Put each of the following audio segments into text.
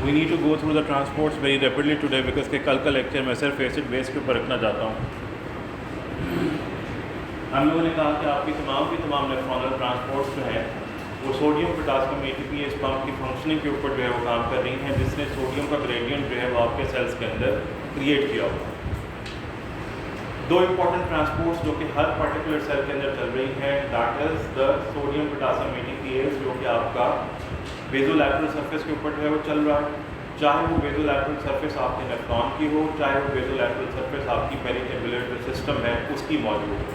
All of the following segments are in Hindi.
We need to go through the transports very rapidly today because के कल का लेक्चर मैं सिर्फ एसिड बेस के ऊपर रखना चाहता हूँ। हम लोगों ने कहा कि आपकी तमाम नेफ्रॉनल ट्रांसपोर्ट्स जो है वो सोडियम पोटासियम ATPase पंप की फंक्शनिंग के ऊपर जो है वो काम कर रही हैं, जिसने सोडियम का ग्रेडियंट जो है वो आपके सेल्स के अंदर क्रिएट किया हुआ है। दो इंपॉर्टेंट ट्रांसपोर्ट्स जो कि हर पर्टिकुलर सेल के अंदर चल रही हैं, that is the sodium potassium ATPase जो कि आपका बेज़ोलैटरल सरफेस के ऊपर जो है वो चल रहा है, चाहे वो बेज़ोलैटरल सरफेस आपके नेफ्रॉन की हो, चाहे वो बेज़ोलैटरल सरफेस आपकी पेरिकेबुलर जो सिस्टम है उसकी मौजूद हो।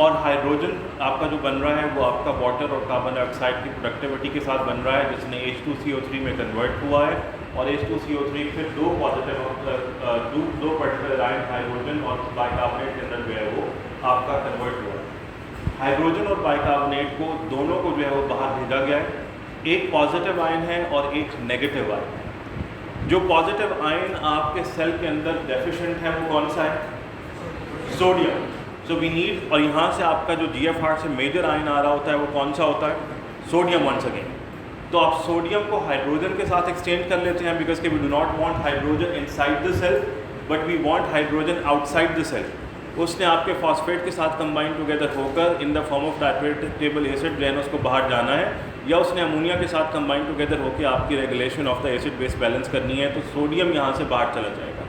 और हाइड्रोजन आपका जो बन रहा है वो आपका वाटर और कार्बन डाइऑक्साइड की प्रोडक्टिविटी के साथ बन रहा है, जिसने H2CO3 में कन्वर्ट हुआ है और H2CO3 फिर दो पर्टिकुलर आयन हाइड्रोजन और बाइकार्बोनेट के अंदर जो है वो आपका कन्वर्ट हुआ है। हाइड्रोजन और बाइकार्बोनेट को दोनों को जो है वो बाहर भेजा गया है, एक पॉजिटिव आयन है और एक नेगेटिव आयन है। जो पॉजिटिव आयन आपके सेल के अंदर डेफिशिएंट है वो कौन सा है? सोडियम। सो वी नीड, और यहाँ से आपका जो GFR से मेजर आयन आ रहा होता है वो कौन सा होता है? Sodium once again. तो आप सोडियम को हाइड्रोजन के साथ एक्सचेंज कर लेते हैं बिकॉज के we do not want hydrogen inside the cell but we want hydrogen outside the cell. उसने आपके फॉस्फेट के साथ कंबाइन टुगेदर होकर in the form of titratable acid जो है उसको बाहर जाना है, या उसने अमोनिया के साथ कंबाइन टुगेदर होकर आपकी regulation of the acid base balance करनी है, तो सोडियम यहाँ से बाहर चला जाएगा।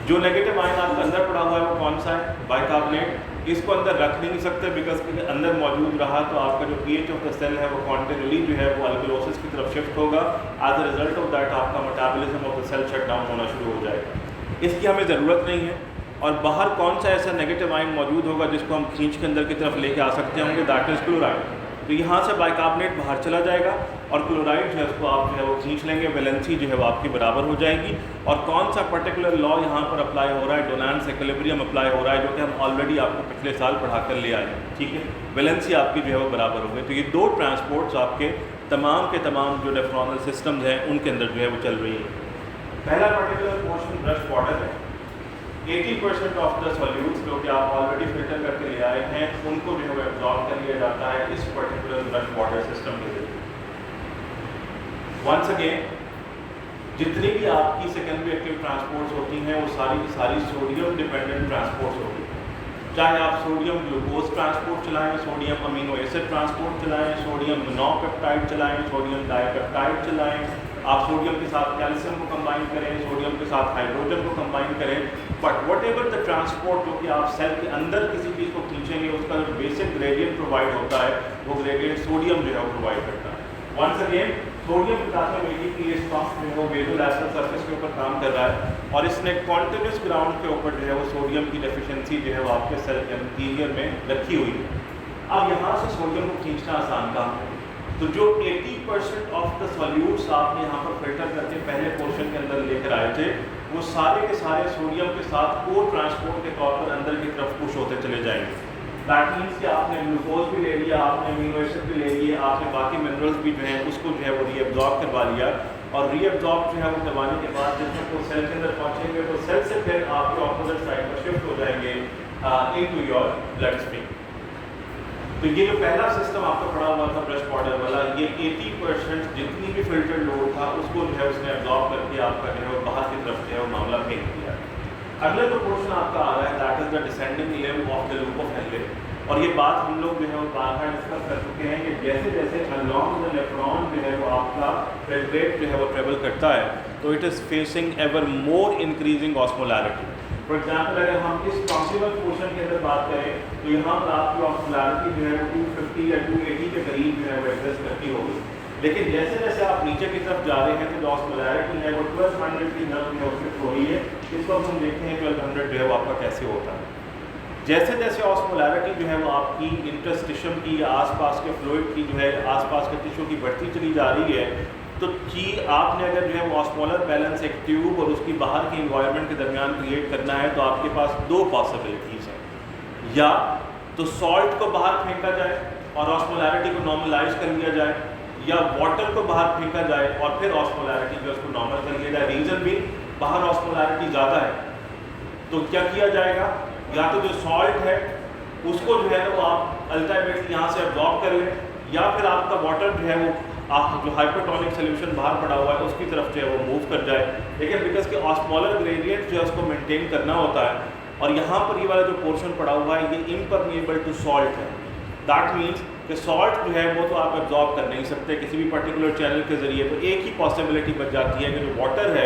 जो नेगेटिव आयन आपका अंदर पड़ा हुआ है वो कौन सा है? बाइकार्बोनेट। इसको अंदर रख नहीं सकते बिकॉज अंदर मौजूद रहा तो आपका जो pH ऑफ द सेल है वो कॉन्टिन्यूअली जो है वो अल्कलोसिस की तरफ शिफ्ट होगा। As a result of that आपका metabolism of the cell shut down होना शुरू हो जाएगा। इसकी हमें ज़रूरत नहीं है। और बाहर कौन सा ऐसा नेगेटिव आयन मौजूद होगा जिसको हम खींच के अंदर की तरफ लेके आ सकते होंगे? That is chloride. तो यहाँ से बाइकार्बोनेट बाहर चला जाएगा और क्लोराइड जो है उसको आप जो है वो खींच लेंगे, वैलेंसी जो है वो आपकी बराबर हो जाएगी। और कौन सा पर्टिकुलर लॉ यहाँ पर अप्लाई हो रहा है? डोनांस इक्विलिब्रियम अप्लाई हो रहा है, जो कि हम ऑलरेडी आपको पिछले साल पढ़ा कर ले आए हैं। ठीक है, वैलेंसी आपकी जो है वो बराबर हो गई। तो ये दो ट्रांसपोर्ट्स आपके तमाम के तमाम जो नेफ्रॉनल सिस्टम्स हैं उनके अंदर जो है वो चल रही है। पहला पर्टिकुलर पोर्शन ब्रश वाटर है। 80% ऑफ द सॉल्यूट्स जो कि आप ऑलरेडी फिल्टर करके ले आए हैं उनको जो है वो एब्जॉर्ब कर लिया जाता है इस पर्टिकुलर ब्रश वाटर सिस्टम के जरिए। वंस अगेन, जितनी भी आपकी सेकेंडरी एक्टिव ट्रांसपोर्ट्स होती हैं वो सारी की सारी सोडियम डिपेंडेंट ट्रांसपोर्ट्स होती हैं। चाहे आप सोडियम ग्लूकोज ट्रांसपोर्ट चलाएं, सोडियम अमीनो एसिड ट्रांसपोर्ट चलाएं, सोडियम मोनोपेप्टाइड चलाएं, सोडियम डाइपेप्टाइड चलाएं, आप सोडियम के साथ कैल्शियम को कंबाइन करें, सोडियम के साथ हाइड्रोजन को कंबाइन करें, but what ever the transport जो कि आप सेल के अंदर किसी चीज़ को खींचेंगे उसका जो बेसिक ग्रेडियंट प्रोवाइड होता है वो ग्रेडियंट सोडियम जो है वो प्रोवाइड करता है। Once again, sodium potassium ATPase pump जो है वो बेज़ोलैटरल सरफेस के ऊपर काम कर रहा है और इसने कॉन्टिन्यूस ग्राउंड के ऊपर जो है वो सोडियम की डेफिशिएंसी जो है वो आपके सेल के इंटीरियर में रखी हुई है। अब यहाँ से सोडियम को खींचना आसान काम है। तो जो 80% ऑफ द सॉल्यूट्स आपने यहाँ पर फिल्टर करके पहले पोर्शन के अंदर लेकर आए थे वो सारे के सारे सोडियम के साथ को ट्रांसपोर्ट के तौर पर अंदर की तरफ पुश होते चले जाएंगे। दैट मीन्स कि आपने ग्लूकोज भी ले लिया, आपने अमीनो एसिड भी ले लिए, आपने बाकी मिनरल्स भी जो हैं उसको जो है वो रीअब्जॉर्ब करवा लिया और रीअब्जॉर्ब जो है वो करवाने के बाद जब वो सेल के अंदर पहुँचेंगे तो सेल से फिर आपके ऑपोजिट साइड पर शिफ्ट हो जाएंगे इनटू योर ब्लड स्ट्रीम। तो ये जो पहला सिस्टम आपका पड़ा हुआ था ब्रश वाटर वाला, ये 80% जितनी भी फिल्टर लोड था उसको जो है उसने एब्जॉर्ब करके आपका जो है वो बाहर की तरफ जो है वो मामला फेंक दिया। अगला जो पोर्शन आपका आ रहा है that is the descending limb of the loop of Henle. और ये बात हम लोग जो है वो बार-बार डिस्कस कर चुके हैं कि जैसे जैसे अलोंग द नेफ्रॉन जो है वो आपका फिल्ट्रेट जो है वो ट्रेवल करता है तो it is facing ever more increasing osmolarity. For example अगर हम इस प्रॉक्सिमल पोर्शन के अंदर बात करें तो यहाँ पर आपकी ऑस्मोलैरिटी जो है वो 250 या 280 के करीब जो है वो एग्जिस्ट करती होगी। लेकिन जैसे जैसे आप नीचे की तरफ जा रहे हैं तो जो ऑस्मोलैरिटी है वो 1200 की नर्व में शिफ्ट हो रही है। इसको हम देखते हैं 1200 जो है वो आपका कैसे होता है। जैसे जैसे ऑस्मोलैरिटी जो है वो आपकी इंटरस्टिशियम की या आसपास के फ्लूइड की जो है आसपास के टिश्यू की बढ़ती चली जा रही है तो कि आपने अगर जो है वो ऑस्मोलर बैलेंस एक ट्यूब और उसकी बाहर के इन्वायरमेंट के दरमियान क्रिएट करना है तो आपके पास दो पॉसिबिलिटीज़ हैं। या तो सॉल्ट को बाहर फेंका जाए और ऑस्मोलैरिटी को नॉर्मलाइज कर लिया जाए, या वाटर को बाहर फेंका जाए और फिर ऑस्मोलैरिटी जो उसको नॉर्मल कर लिया जाए। रीज़न भी बाहर ऑस्मोलैरिटी ज़्यादा है तो क्या किया जाएगा, या तो जो सॉल्ट है उसको जो है ना वो आप अल्टीमेटली यहाँ से एब्जॉर्ब कर लें, या फिर आपका वाटर जो है वो जो हाइपरटोनिक सोल्यूशन बाहर पड़ा हुआ है उसकी तरफ जो है वो मूव कर जाए। लेकिन बिकॉज के ऑस्मोलर ग्रेडियंट जो है उसको मेंटेन करना होता है, और यहाँ पर ये वाला जो पोर्शन पड़ा हुआ है ये इम्परमिएबल टू सॉल्ट है। दैट मीन्स कि सॉल्ट जो है वो तो आप एब्जॉर्ब कर नहीं सकते किसी भी पर्टिकुलर चैनल के ज़रिए। तो एक ही पॉसिबिलिटी बच जाती है कि जो वाटर है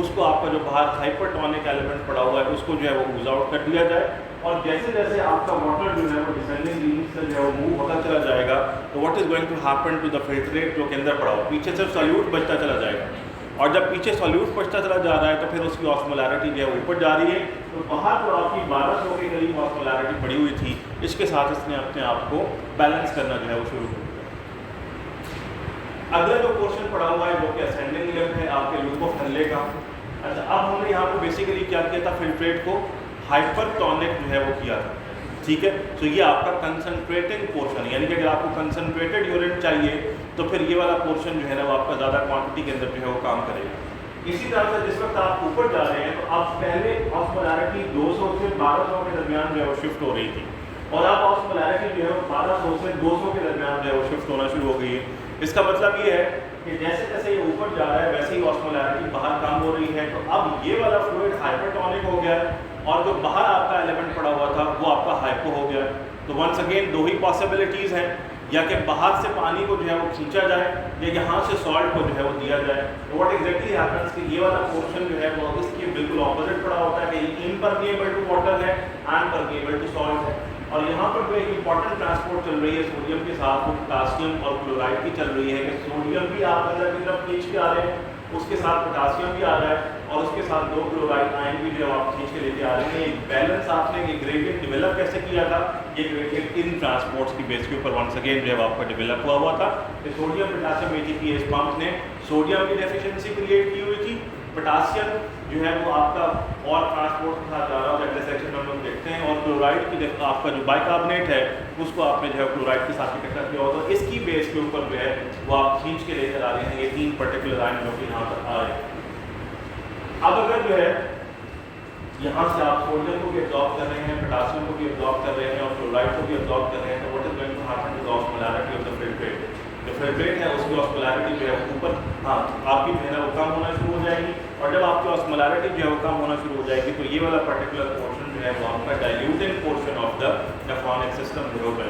उसको आपका जो बाहर हाइपरटोनिक एलिमेंट पड़ा हुआ है उसको जो है वो यूज आउट कर दिया जाए, और जैसे जैसे आपका वाटर जो है वो डिसेंडिंग रीजन से जो है वो मूव होता चला जाएगा तो what is going to happen to the filtrate जो के अंदर पड़ा हुआ, पीछे सिर्फ सॉल्यूट बचता चला जाएगा, और जब पीछे सॉल्यूट बचता चला जा रहा है तो फिर उसकी ऑस्मोलैरिटी जो है ऊपर जा रही है। तो बाहर तो आपकी 1200 के करीब ऑस्मोलैरिटी पड़ी हुई थी, इसके साथ इसने अपने आप को बैलेंस करना जो है वो शुरू कर दिया। अगला जो पोर्शन पड़ा हुआ है जो कि असेंडिंग लिम्फ है आपके लूप ऑफ हनले का। अच्छा, अब हमने यहाँ पर बेसिकली क्या किया था, फिल्ट्रेट को हाइपरटोनिक जो है वो किया था, ठीक है। तो ये आपका कंसनट्रेटिंग पोर्शन, यानी कि अगर आपको कंसनट्रेटेड यूरिन चाहिए तो फिर ये वाला पोर्शन जो है ना वो आपका ज़्यादा क्वांटिटी के अंदर जो है वो काम करेगा। इसी तरह से जिस वक्त आप ऊपर जा रहे हैं तो आप पहले ऑस्मोलैरिटी 200 से 1200 के दरमियान जो है वो शिफ्ट हो रही थी, और अब ऑस्मोलैरिटी जो है वो 1200 से 200 के दरमियान जो है वो शिफ्ट होना शुरू हो गई है। इसका मतलब ये है कि जैसे जैसे ये ऊपर जा रहा है वैसे ही ऑस्मोलैरिटी बाहर कम हो रही है। तो अब ये वाला फ्लूइड हाइपरटोनिक हो गया है, और जो बाहर आपका एलिमेंट पड़ा हुआ था वो आपका हाइपो हो गया। तो वंस अगेन दो ही पॉसिबिलिटीज़ हैं, या कि बाहर से पानी को जो है वो खींचा जाए या यहाँ से सॉल्ट को जो है वो दिया जाए। तो व्हाट एग्जैक्टली हैपेंस कि ये वाला पोर्शन जो है वो इसके बिल्कुल ऑपोजिट पड़ा होता है कि इम्परमिएबल टू वाटर है एंड परमिएबल टू सॉल्ट है। और यहाँ पर जो एक इंपॉर्टेंट ट्रांसपोर्ट चल रही है सोडियम के साथ, वो पोटासियम और क्लोराइड की चल रही है कि सोडियम भी आप अंदर की तरफ खींच के आ रहे हैं, उसके साथ पोटासियम भी आ रहा है, और उसके साथ 2 क्लोराइड आयन भी जो आप खींच के लेके आ रहे हैं। एक बैलेंस आपने एक ग्रेडियंट डेवलप कैसे किया था, ये ग्रेडियंट इन ट्रांसपोर्ट्स की बेस के ऊपर वंस अगेन जो है आपका डेवलप हुआ था कि सोडियम पोटासियम ATPase पंप ने सोडियम की डेफिशिएंसी क्रिएट की हुई थी, पोटासियम जो है वो आपका और ट्रांसपोर्ट के साथ जा रहा है, अगले सेक्शन में हम लोग देखते हैं, और क्लोराइड की आपका जो बाइकार्बोनेट है उसको आपने जो है क्लोराइड के साथ इकट्ठा किया होता है। इसकी बेस के ऊपर जो है वो आप खींच के लेकर आ रहे हैं ये 3 पर्टिकुलर आयन जो कि यहाँ पर आ रहे हैं। अब अगर जो है यहाँ से आप सोडियम को भी एब्जॉर्ब कर रहे हैं, पोटासियम को भी एब्जॉर्ब कर रहे हैं और क्लोराइड को भी एब्जॉर्ब कर रहे हैं, तो what is going to happen to the osmolarity of the filtrate. जो फिल्ट्रेट है उसकी ऑस्मोलैरिटी जो है ऊपर आपकी जो है ना वो कम होना शुरू हो जाएगी, और जब आपकी ऑस्मोलैरिटी जो है वो कम होना शुरू हो जाएगी तो ये वाला पर्टिकुलर पोर्शन जो है वो आपका diluting portion of the nephronic system जो है।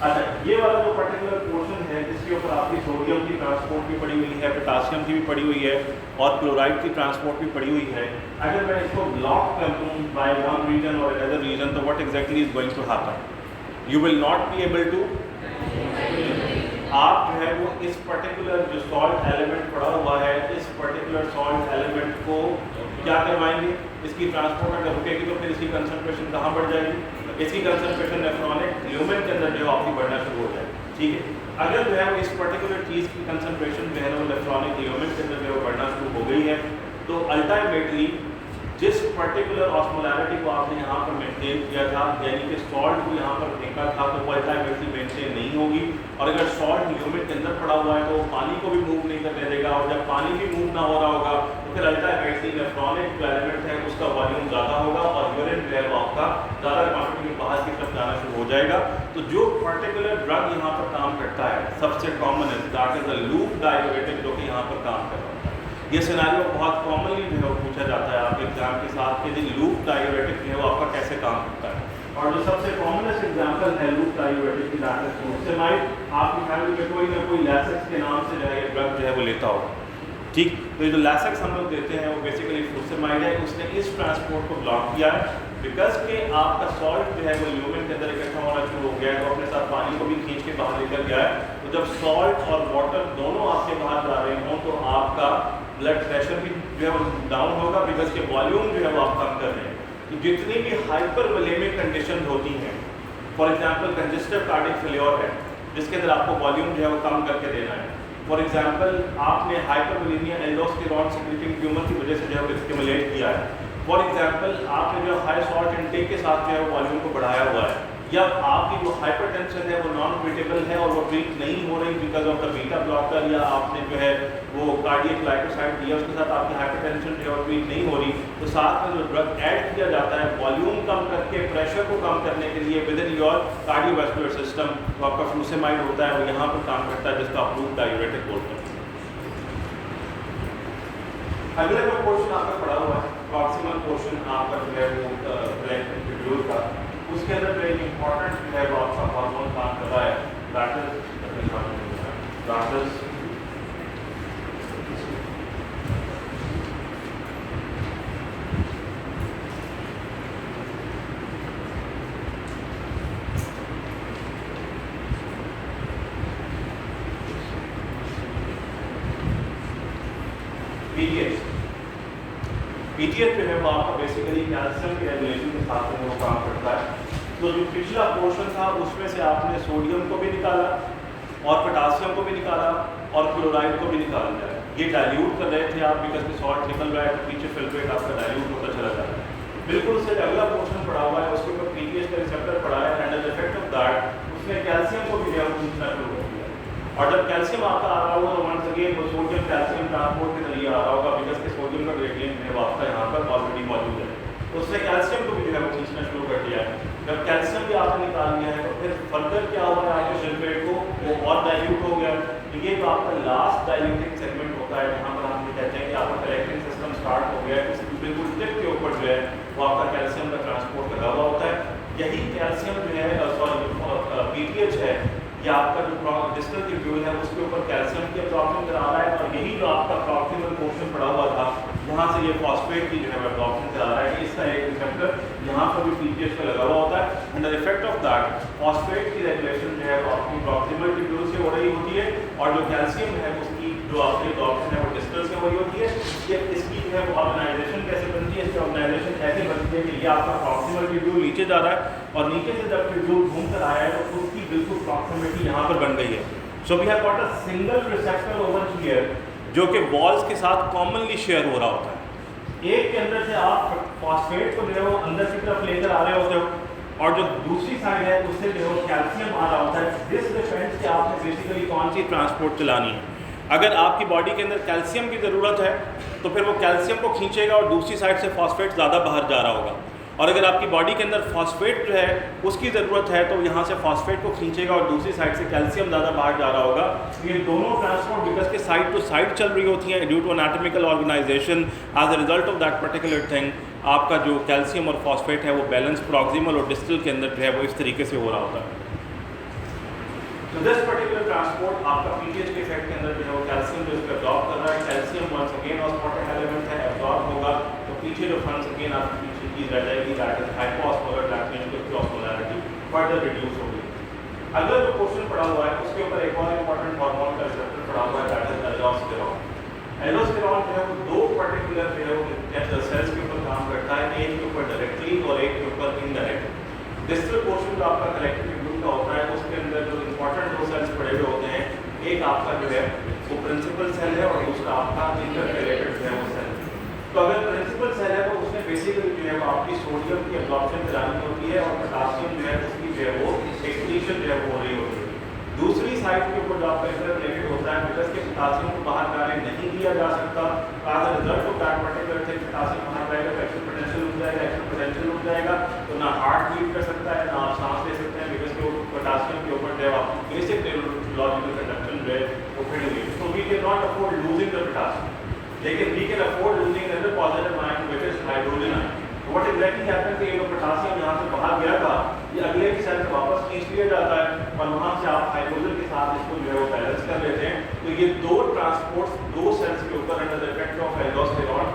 अच्छा, ये वाला जो पर्टिकुलर पोर्शन है जिसके ऊपर आपकी सोडियम की ट्रांसपोर्ट भी पड़ी हुई है, पोटासियम की भी पड़ी हुई है और क्लोराइड की ट्रांसपोर्ट भी पड़ी हुई है, अगर मैं इसको ब्लॉक कर दूँ बाय वन रीजन और अनदर रीजन तो what exactly is going to happen, you will not be able to, आप जो है वो इस पर्टिकुलर जो सॉल्ट एलिमेंट पड़ा हुआ है इस पर्टिकुलर सॉल्ट एलिमेंट को क्या करवाएंगे, इसकी ट्रांसपोर्ट अगर रुकेगी तो फिर इसकी कंसंट्रेशन कहाँ बढ़ जाएगी, इसकी कंसंट्रेशन नेफ्रॉनिक ल्यूमेन के अंदर जो आपकी बढ़ना शुरू हो जाएगी, ठीक है। अगर जो है वो इस पर्टिकुलर चीज़ की कंसंट्रेशन जो है वो नेफ्रॉनिक ल्यूमेन के अंदर जो है बढ़ना शुरू हो गई है तो अल्टीमेटली जिस पर्टिकुलर ऑस्मोलैरिटी को आपने यहाँ पर मेंटेन किया था, यानी कि सॉल्ट को यहाँ पर फेंका था, तो वो अल्टीमेटली मेंटेन नहीं होगी, और अगर सॉल्ट ल्यूमेन के अंदर पड़ा हुआ है तो पानी को भी मूव नहीं करने देगा, और जब पानी भी मूव ना हो रहा होगा तो फिर अल्टीमेटली नेफ्रॉनिक जो एलिमेंट है उसका वॉल्यूम ज़्यादा होगा और यूरिन जो है वो आपका ज़्यादा क्वांटिटी में बाहर की तरफ जाना शुरू हो जाएगा। तो जो पर्टिकुलर ड्रग यहाँ पर काम करता है सबसे कॉमन है that is the loop diuretic जो कि यहाँ पर काम कर रहा है। ये सिनारियो बहुत कॉमनली जो है वो पूछा जाता है आपके एग्जाम के साथ कि लूप डाययूरेटिक जो है वो आपका कैसे काम करता है, और जो सबसे कॉमनेस्ट एग्जांपल है लूप डाययूरेटिक की दैट इज फ्रूसेमाइड। आपकी फैमिली में कोई ना कोई लैसेक्स के नाम से जो है ड्रग जो है वो लेता होगा, ठीक। तो ये जो लैसेक्स हम लोग देते हैं वो बेसिकली फ्रूसेमाइड है, उसने इस ट्रांसपोर्ट को ब्लॉक किया है बिकॉज के आपका सॉल्ट जो है वो ल्यूमेन के अंदर इकट्ठा होना शुरू हो गया है, तो अपने साथ पानी को भी खींच के बाहर निकल गया है। तो जब सॉल्ट और वाटर दोनों आपके बाहर जा रहे हों तो आपका ब्लड प्रेशर भी जो है वो डाउन होगा बिकॉज के वॉल्यूम जो है वो आप कम कर रहे हैं। तो जितनी भी हाइपरवोलेमिक कंडीशन होती हैं, for example congestive cardiac failure है जिसके अंदर आपको वॉल्यूम जो है वो कम करके देना है, फॉर एग्जांपल आपने हाइपरवोलेमिया एल्डोस्टेरॉन सिक्रीटिंग ट्यूमर की वजह से जो है वो स्टिमुलेट किया है, फॉर एग्जांपल आपने जो हाई सॉल्ट इनटेक के साथ जो है वो वॉल्यूम को बढ़ाया हुआ है, या आपकी जो हाइपरटेंशन है वो नॉन ट्रीटेबल है और वो ट्रीट नहीं हो रही because of the beta blocker, या आपने जो है वो कार्डियक ग्लाइकोसाइड दिया उसके साथ आपकी हाइपरटेंशन जो है वो ट्रीट नहीं हो रही, तो साथ में जो ड्रग ऐड किया जाता है वॉल्यूम कम करके प्रेशर को कम करने के लिए with in your cardiovascular system, तो आपका फ्लूसेमाइड होता है वो यहाँ पर काम करता है जिसका अप्रूव्ड डायूरेटिक बोलते हैं। अगला जो पोर्शन आपका पड़ा हुआ है प्रॉक्सिमल पोर्शन आपका जो है वो ब्रेन का, उसके अंदर जो एक इम्पॉर्टेंट जो है वो आपका हार्मोन काम कर रहा है, दैट इज पीटीएच जो है वो आपका बेसिकली कैल्शियम के रेगुलेशन के साथ में वो काम करता है। तो जो पिछला पोर्शन था उसमें से आपने सोडियम को भी निकाला और पोटासियम को भी निकाला और क्लोराइड को भी निकाल दिया। ये डाइल्यूट कर रहे थे आप बिकॉज के सॉल्ट निकल रहा है तो पीछे फिल्ट्रेट आपका डाइल्यूट होता चला जा रहा है। बिल्कुल उससे अगला पोर्शन पड़ा हुआ है उसके ऊपर पीटीएच का रिसेप्टर पड़ा है and the effect of that उसने कैल्शियम को भी खींचना शुरू कर दिया। और जब कैल्शियम आपका आ रहा होगा तो वंस अगेन वो सोडियम कैल्शियम ट्रांसपोर्ट के जरिए आ रहा होगा बिकॉज के सोडियम का ग्रेडियंट है वो आपका यहाँ पर ऑलरेडी मौजूद है, तो उसने कैल्शियम को भी जो है वो खींचना शुरू कर दिया है। जब कैल्शियम भी आपने निकाल दिया है तो फिर फर्दर क्या हुआ है आपके सल्फेट को वो और डाइल्यूट हो गया। तो ये तो आपका लास्ट डाइल्यूटिंग सेगमेंट होता है जहाँ पर हम ये कहते हैं कि आपका कलेक्टिंग सिस्टम स्टार्ट हो गया है, इसकी बिल्कुल टिप के ऊपर जो है वो आपका कैल्शियम का ट्रांसपोर्ट लगा हुआ होता है। यही कैल्शियम जो है सॉरी पीटीएच है या आपका जो डिस्टल ट्यूब्यूल है उसके ऊपर कैल्शियम की एब्जॉर्प्शन करा रहा है और यही जो आपका प्रॉक्सिमल पोर्शन पड़ा हुआ था यहाँ से ये फॉस्फेट की जो है एब्जॉर्प्शन करा रहा है। इसका एक रिसेप्टर यहाँ पर भी पीटीएच का लगा हुआ होता है and the effect of that phosphate की रेगुलेशन जो है वो आपकी प्रॉक्सिमल ट्यूब्यूल से हो रही होती है और जो कैल्शियम है उसकी जो आपकी एब्जॉर्प्शन है वो डिस्टल से हो रही होती है। ये इसकी जो है वो ऑर्गेनाइजेशन कैसे बनती है, इसकी ऑर्गेनाइजेशन ऐसे बनती है कि ये आपका प्रॉक्सिमल ट्यूब्यूल नीचे जा रहा है और नीचे से जब ट्यूब्यूल घूम कर आया है तो उसकी बिल्कुल प्रॉक्सिमिटी यहाँ पर बन गई है। So we have got a single receptor over here जो कि वॉल्स के साथ कॉमनली शेयर हो रहा होता है। एक के अंदर से आप फॉस्फेट को जो है वो अंदर की तरफ लेकर आ रहे होते हो और जो दूसरी साइड है उससे जो है कैल्शियम आ रहा होता है। दिस डिपेंड्स कि आपने बेसिकली कौन सी ट्रांसपोर्ट चलानी है। अगर आपकी बॉडी के अंदर कैल्शियम की ज़रूरत है तो फिर वो कैल्शियम को खींचेगा और दूसरी साइड से फॉस्फेट ज़्यादा बाहर जा रहा होगा, और अगर आपकी बॉडी के अंदर फॉस्फेट जो है उसकी ज़रूरत है तो यहाँ से फॉस्फेट को खींचेगा और दूसरी साइड से कैल्शियम ज़्यादा बाहर जा रहा होगा। ये दोनों ट्रांसपोर्ट बिकॉज के साइड टू साइड चल रही होती हैं due to anatomical organisation as a result of that particular thing आपका जो कैल्शियम और फॉस्फेट है वो बैलेंस प्रॉक्सिमल और डिस्टल के अंदर जो है वो इस तरीके से हो रहा होता है। तो दिस पर्टिकुलर ट्रांसपोर्ट आपका पीटीएच के इफेक्ट के अंदर जो है वो कैल्शियम जो इसको एब्जॉर्ब कर रहा है, calcium once again osmotic element है एब्जॉर्ब होगा तो पीछे जो वंस अगेन आपकी पीछे चीज रह जाएगी दैट इज हाइपोऑस्मोलर, दैट मींस कि ऑस्मोलैरिटी फर्दर रिड्यूस होगी। अगला जो क्वेश्चन पड़ा हुआ है उसके ऊपर एक और इंपॉर्टेंट हार्मोन का रिसेप्टर पड़ा हुआ है दैट इज एल्डोस्टेरॉन। एल्डोस्टेरॉन जो है वो दो पर्टिकुलर जो है वो सेल्स के ऊपर काम करता है, एक के ऊपर डायरेक्टली और एक के ऊपर इनडायरेक्टली। डिस्टल पोर्शन जो आपका कलेक्टिव ट्यूब्यूल का होता है उसके अंदर जो इंपॉर्टेंट दो सेल्स पड़े हुए होते हैं, एक आपका जो है वो प्रिंसिपल सेल है और दूसरा आपका इंटरकैलेटेड जो है वो सेल। तो अगर प्रिंसिपल सेल है तो उसमें बेसिकली जो है वो आपकी सोडियम की एब्जॉर्प्शन करानी होती है और पोटासियम जो है उसकी जो है वो एक्सक्रीशन जो है वो हो रही होती है। दूसरी साइड के ऊपर जो आपका इंटरकैलेटेड होता है बिकॉज के पोटासियम को बाहर जाने नहीं दिया जा सकता, as a result of that particular thing potassium बाहर जाएगा तो एक्शन पोटेंशियल रुक जाएगा, एक्शन पोटेंशियल रुक जाएगा तो ना हार्ट बीट कर सकता है ना आप सांस ले सकते हैं बिकॉज के पोटासियम के ऊपर जो है आपकी बेसिक न्यूरोलॉजिकल कंडक्शन जो है वो फिर हुई। तो we can not afford losing the potassium, लेकिन we can afford losing the positive ion which is hydrogen ion. What exactly happens कि ये जो पोटासियम यहाँ से बाहर गया था ये अगले की साइड से वापस खींच लिया जाता है और वहाँ से आप हाइड्रोजन के साथ इसको जो है वो बैलेंस कर लेते हैं। तो ये दो ट्रांसपोर्ट्स दो सेल्स के ऊपर under the effect of aldosterone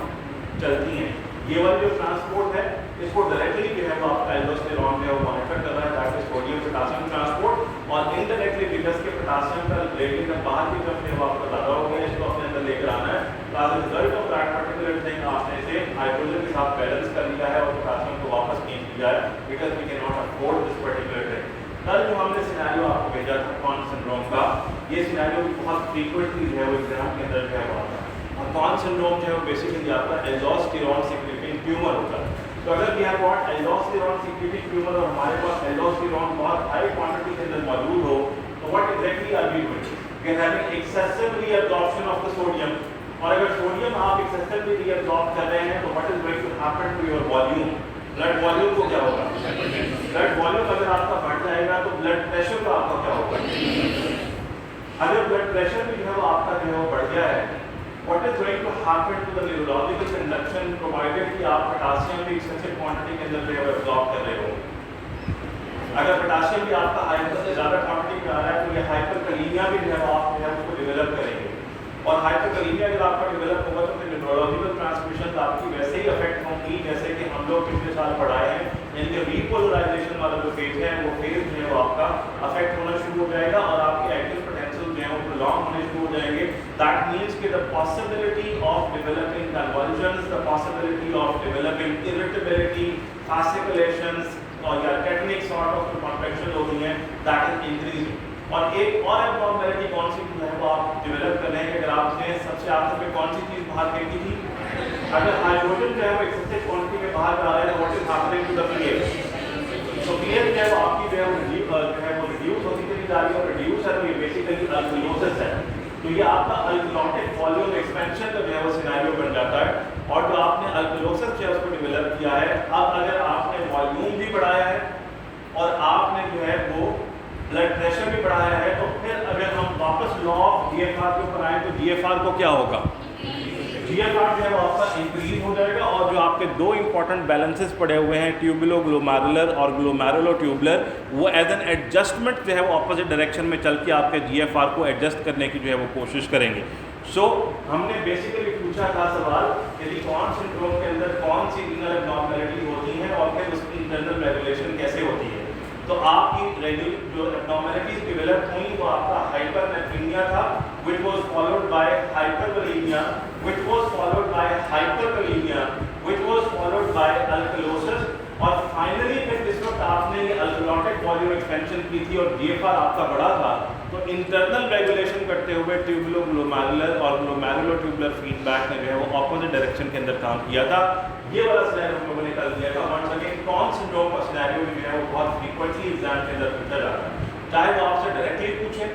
चलती हैं। ये वाली जो ट्रांसपोर्ट है इसको डायरेक्टली जो है वो आपका एल्डोस्टेरॉन जो है वो मॉनिटर कर रहा है that is sodium potassium transport, और इनडायरेक्टली बिकॉज के पोटासियम का ग्रेडियंट अब बाहर की तरफ जो आपको ज़्यादा हो गया इसको अपने अंदर लेकर आना है। तो as a result of that particular thing आपने इसे हाइड्रोजन के साथ बैलेंस कर लिया है और पोटासियम को वापस खींच लिया है because we can not afford this particular thing. कल जो हमने सिनेरियो आपको भेजा था कॉन सिंड्रोम का, ये सिनेरियो बहुत फ्रीक्वेंटली जो है वो एग्जाम के अंदर जो है वो आता है। और कॉन सिंड्रोम जो है वो बेसिकली आपका एल्डोस्टेरॉन सिक्रीटिंग ट्यूमर होता है। तो अगर we have got aldosterone secreting tumour और हमारे पास एल्डोस्टेरोन बहुत हाई क्वांटिटी के अंदर मौजूद हो, तो what exactly are we doing? We are having excessive reabsorption of the sodium, और अगर सोडियम आप एक्सेसिवली रीअब्जॉर्ब कर रहे हैं तो what is going to happen to your volume? Blood volume को क्या होगा? ब्लड वॉल्यूम अगर आपका बढ़ जाएगा तो ब्लड प्रेशर का आपका क्या होगा? अगर ब्लड प्रेशर भी जो है आपका जो है वो बढ़ गया है, what is going to happen to the neurological conduction provided कि आप पोटेशियम भी एक्सेसिव क्वांटिटी के अंदर जो है एब्जॉर्ब कर रहे हो? अगर पोटेशियम भी आपका हाइपर से ज़्यादा क्वांटिटी में आ रहा है तो ये हाइपरकलीमिया भी जो है आप जो है उसको डेवलप करेंगे, और हाइपरकलीमिया अगर आपका डेवलप होगा तो फिर न्यूरोलॉजिकल ट्रांसमिशन आपकी वैसे ही अफेक्ट होंगी जैसे कि हम लोग पिछले साल पढ़ाए हैं, यानी कि रीपोलराइजेशन वाला जो फेज है वो फेज जो है वो आपका अफेक्ट होना शुरू हो जाएगा और आपके एक्टिव पोटेंशियल जो है वो प्रोलॉन्ग होने शुरू हो जाएंगे। दैट मीन्स कि the possibility of developing convulsions, the possibility of developing irritability, fasciculations और या टेक्निक सॉर्ट ऑफ कॉन्ट्रैक्शन होती हैं, दैट इज इंक्रीजिंग। और एक और एब्नॉर्मैलिटी कौन सी है वो आप डेवलप कर रहे हैं कि अगर आपने सबसे आखिर में कौन सी चीज़ बाहर फेंकी थी? अगर हाइड्रोजन जो है वो एक्सेसिव क्वांटिटी में बाहर जा रहा है तो what is happening to the pH? तो पीएच जो है वो आपकी जो है वो रिड्यूस होती चली जा रही है, और रिड्यूस है तो ये बेसिकली अल्कलोसिस है। तो ये आपका अल्कलोटिक वॉल्यूम एक्सपेंशन का जो है वो सिनेरियो बन जाता है, और जो आपने अल्कलोसिस जो है उसको डेवलप किया है, अब अगर आपने वॉल्यूम भी बढ़ाया है और आपने जो है वो ब्लड प्रेशर भी बढ़ाया है, तो फिर अगर हम वापस लॉ ऑफ जीएफआर के ऊपर आए तो जीएफआर को क्या होगा? जीएफआर जो है वो आपका इंक्रीज हो जाएगा, और जो आपके दो इंपॉर्टेंट बैलेंसेस पड़े हुए हैं ट्यूबुलो ग्लोमेरुलर और ग्लोमेरुलो ट्यूबुलर, वो एज एन एडजस्टमेंट जो है वो ऑपोजिट डायरेक्शन में चल के आपके जीएफआर को एडजस्ट करने की जो है वो कोशिश करेंगे। सो हमने बेसिकली पूछा था सवाल यदि कौन सिंड्रोम के अंदर कौन सी रीनल एब्नॉर्मैलिटी होती है और फिर उसकी इंटरनल रेगुलेशन कैसे होती है। तो आपकी जो एब्नॉर्मैलिटीज डेवलप हुई वो आपका हाइपरनेफ्रीनिया था, which was followed by hyperkalemia, which was followed by hyperkalemia, which was followed by alkalosis, और फाइनली फिर जिस वक्त आपने ये अल्कलोटिक वॉल्यूम एक्सपेंशन की थी और जीएफआर आपका बड़ा था, तो इंटरनल रेगुलेशन करते हुए ट्यूबुलो ग्लोमेरुलर और ग्लोमेरुलो ट्यूबुलर फीडबैक ने जो है वो ऑपोजिट डायरेक्शन के अंदर काम किया था। ये वाला सिनेरियो हम लोगों ने कर दिया था। वंस अगेन कौन सिंड्रोम का सिनेरियो जो है वो बहुत फ्रीक्वेंटली एग्जाम के अंदर पूछा जाता है, चाहे वो आपसे डायरेक्टली पूछे,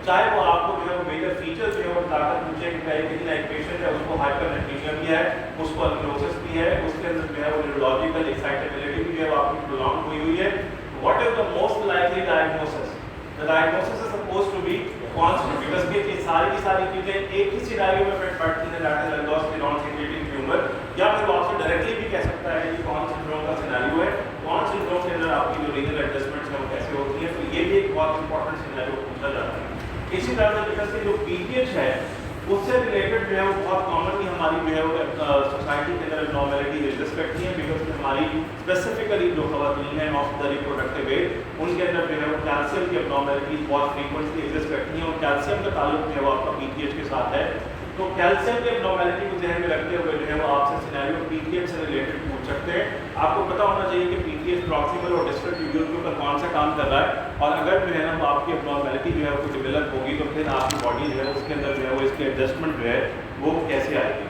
चाहे वो आपको जो है वो मेजर फीचर्स जो है वो बताकर पूछे कि भाई कितना एक पेशेंट है उसको हाइपरनेफ्रीनिया भी है, उसको अल्कलोसिस भी है, उसके अंदर जो है वो न्यूरोलॉजिकल एक्साइटेबिलिटी भी है वो आपकी प्रोलॉन्ग हुई हुई है। What is the most likely diagnosis? The diagnosis is supposed to be constant, because ये सारी की सारी चीजें एक ही सिनेरियो में फिट बैठती हैं, that is aldosterone secreting tumour. या फिर आपसे डायरेक्टली भी कह सकता है कि कौन सिंड्रोम का सिनेरियो है, कौन सिंड्रोम के अंदर आपकी जो रीनल एडजस्टमेंट्स हैं वो कैसे होती हैं, तो ये भी एक बहुत इंपॉर्टेंट सिनेरियो पूछा जाता है। इसी तरह से बिकॉज जो पीटीएच है उससे रिलेटेड जो है वो बहुत कॉमनली हमारी जो है वो सोसाइटी के अंदर एब्नॉर्मैलिटी एग्जिस्ट करती हैं, बिकॉज हमारी स्पेसिफिकली जो खवातीन हैं ऑफ द रिप्रोडक्टिव एज उनके अंदर जो है वो कैल्शियम की एब्नॉर्मैलिटीज बहुत फ्रीक्वेंटली एग्जिस्ट करती हैं, और कैल्शियम का ताल्लुक जो है वो आपका पीटीएच के साथ है। तो कैल्शियम की एब्नॉर्मैलिटी को ध्यान में रखते हुए जो है वो आपसे सिनेरियो पीटीएच से रिलेटेड पूछ सकते हैं। आपको पता होना चाहिए कि पीटीएच प्रॉक्सिमल और डिस्टल ट्यूब्यूल के ऊपर कौन सा काम कर रहा है, और अगर जो है ना आपकी एब्नॉर्मैलिटी जो है वो डेवलप होगी तो फिर आपकी बॉडी जो है उसके अंदर जो है वो इसकी एडजस्टमेंट जो है वो कैसे आएगी।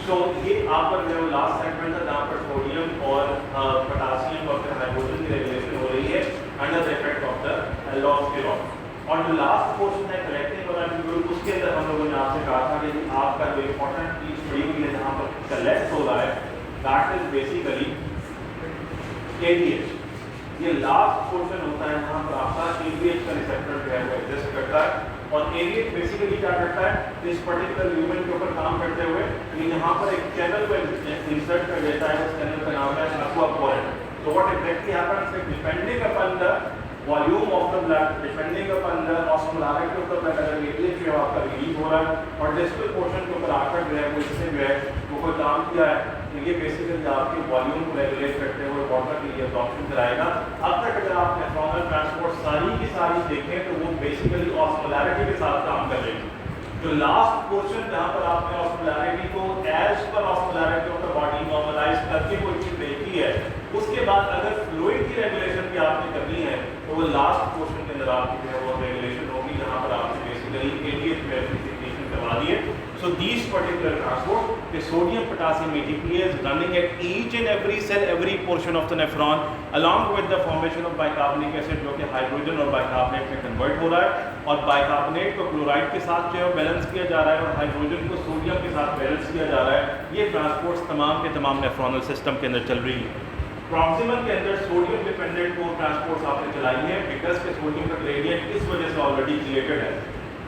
सो ये आप पर जो है लास्ट सेगमेंट है जहाँ पर सोडियम और पोटेशियम और फिर हाइड्रोजन की रेगुलेशन हो रही है under the effect of the aldosterone. और जो लास्ट पोर्शन है कलेक्टिंग वाला ट्यूब्यूल, उसके अंदर हम लोगों ने आपसे कहा था कि आपका जो इम्पोर्टेंट चीज पड़ी हुई है जहाँ पर कलेक्ट हो रहा है, दैट इज बेसिकली एडीएच। ये लास्ट पोर्शन होता है जहाँ पर आपका एडीएच का रिसेप्टर जो है वो एग्जिस्ट करता है, और एडीएच बेसिकली क्या करता है इस पर्टिकुलर ह्यूमन के ऊपर काम करते हुए ये यहाँ पर एक चैनल को इंसर्ट कर देता है, उस चैनल का नाम है aquaporin। So what exactly happens is depending upon the volume of the blood, depending upon the osmolarity of the blood, अगर एडीएच जो है आपका रिलीज हो रहा है और डिस्टल पोर्शन के ऊपर आकर जो है वो इससे जो है वो कोई काम किया है, तो ये बेसिकली आपके वॉल्यूम को रेगुलेट करते हुए वाटर के लिए एब्जॉर्प्शन कराएगा। अब तक अगर आप नेफ्रॉनल ट्रांसपोर्ट सारी की सारी देखें तो वो बेसिकली ऑस्मोलैरिटी के साथ काम कर रही है। जो लास्ट पोर्शन जहाँ पर आपने ऑस्मोलैरिटी को as per osmolarity of the body normalise करके कोई चीज देखी है, उसके बाद अगर फ्लूइड की रेगुलेशन भी आपने करनी है तो वो लास्ट पोर्शन के अंदर आपकी जो है वो रेगुलेशन होगी, जहाँ पर आपने बेसिकली एडीएच वेरिफिकेशन करवा दी है। सो So these particular transport, the sodium potassium ATPase is running at each and every cell, every portion of the nephron, along with the formation of bicarbonic acid जो कि हाइड्रोजन और बाइकार्बोनेट में कन्वर्ट हो रहा है, और बाइकार्बोनेट को क्लोराइड के साथ जो है बैलेंस किया जा रहा है और हाइड्रोजन को सोडियम के साथ बैलेंस किया जा रहा है। ये ट्रांसपोर्ट्स तमाम के तमाम नेफ्रॉनल सिस्टम के अंदर चल रही है। प्रॉक्सिमल के अंदर सोडियम डिपेंडेंट को ट्रांसपोर्ट्स आपने चलाई है, बिकॉज के सोडियम का ग्रेडियंट इस वजह से ऑलरेडी क्रिएटेड है।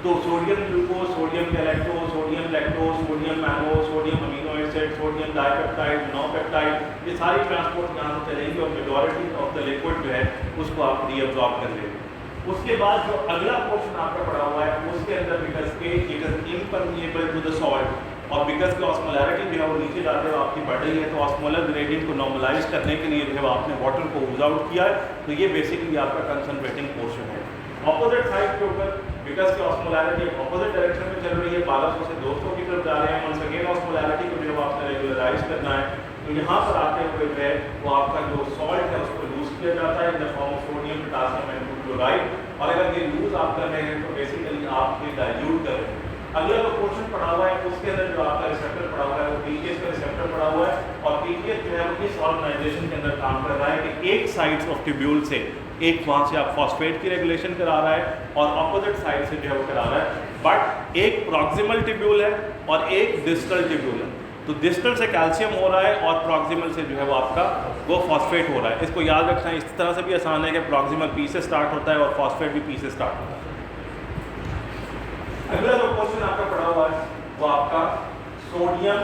तो sodium glucose, sodium galactose, sodium lactose, sodium mannose, sodium amino acid, sodium dipeptide, nonpeptide, ये सारी ट्रांसपोर्ट यहाँ से चलेंगी और मेजॉरिटी ऑफ द लिक्विड जो है उसको आप रीअब्सॉर्ब कर लेंगे। उसके बाद जो अगला पोर्शन आपका पड़ा हुआ है उसके अंदर बिकॉज के it is impermeable to the salt, और बिकॉज की ऑस्मोलैरिटी जो है वो नीचे जाते हुए आपकी बढ़ रही है, तो ऑस्मोलर ग्रेडियंट को नॉर्मलाइज करने के लिए जो है आपने वाटर को यूज आउट किया है। तो ये बेसिकली आपका कंसनट्रेटिंग पोर्शन है। ऑपोजिट साइड के ऊपर बिकॉज की ऑस्मोलैरिटी ऑपोजिट डायरेक्शन में चल रही है, 1200 से 200 की तरफ जा रहे हैं। वंस अगेन ऑस्मोलैरिटी को जो आपने रेगुलराइज करना है, तो यहाँ पर आते हुए जो है वो आपका जो सॉल्ट है उसको लूज किया जाता है इन the form of sodium potassium and chloride, और अगर ये लूज आप कर रहे हैं तो बेसिकली आप ये डाइल्यूट कर रहे हैं। अगला जो पोर्शन पड़ा हुआ है उसके अंदर जो आपका रिसेप्टर पड़ा हुआ है वो पीटीएस का रिसेप्टर पड़ा हुआ है, और पीटीएस जो है वो इस ऑर्गेनाइजेशन के अंदर काम कर रहा है कि एक साइड ऑफ ट्यूब्यूल से एक वहाँ से आप फॉस्फेट की रेगुलेशन करा रहा है और अपोजिट साइड से जो है वो करा रहा है। बट एक प्रॉक्सिमल ट्यूब्यूल है और एक डिस्टल ट्यूब्यूल है, तो डिस्टल से कैल्शियम हो रहा है और प्रॉक्सिमल से जो है वो आपका वो फॉस्फेट हो रहा है। इसको याद रखना है, इस तरह से भी आसान है कि प्रॉक्सिमल पी से स्टार्ट होता है और फॉस्फेट भी पी से स्टार्ट होता है। अगला जो क्वेश्चन आपका पड़ा हुआ है वो आपका सोडियम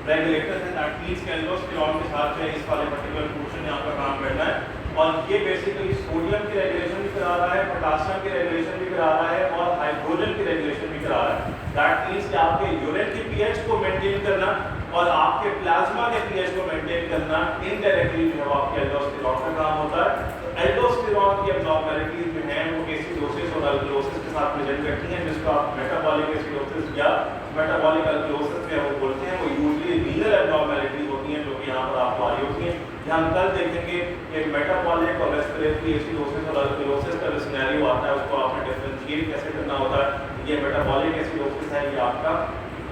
रेगुलेटर है, दैट मींस कि एल्डोस्टेरॉन के साथ में इस वाले पर्टिकुलर पोर्शन में आपका काम करना है, और ये बेसिकली सोडियम की रेगुलेशन भी करा रहा है, पोटासियम की रेगुलेशन भी करा रहा है और हाइड्रोजन की रेगुलेशन भी करा रहा है। दैट मींस कि आपके यूरिन के पीएच को मेंटेन करना और आपके प्लाज्मा के पीएच को मेंटेन करना इनडायरेक्टली जो है आपके एल्डोस्टेरॉन का काम होता है। तो एल्डोस्टेरॉन की एब्नॉर्मैलिटीज जो हैं वो एसिडोसिस और अल्कलोसिस के साथ प्रेजेंट करती हैं, जिसको आप मेटाबॉलिक एसिडोसिस या मेटाबॉलिक अल्कलोसिस जो है वो बोलते हैं। वो यूजुअली रीनल एब्नॉर्मैलिटी होती हैं जो कि यहाँ पर आपको आ रही होती हैं। ये हम कल देखेंगे कि मेटाबॉलिक और रेस्पिरेटरी एसिडोसिस और अल्कलोसिस का जो सिनेरियो आता है उसको आपने डिफरेंशिएट कैसे करना होता है। ये मेटाबॉलिक एसिडोसिस है, ये आपका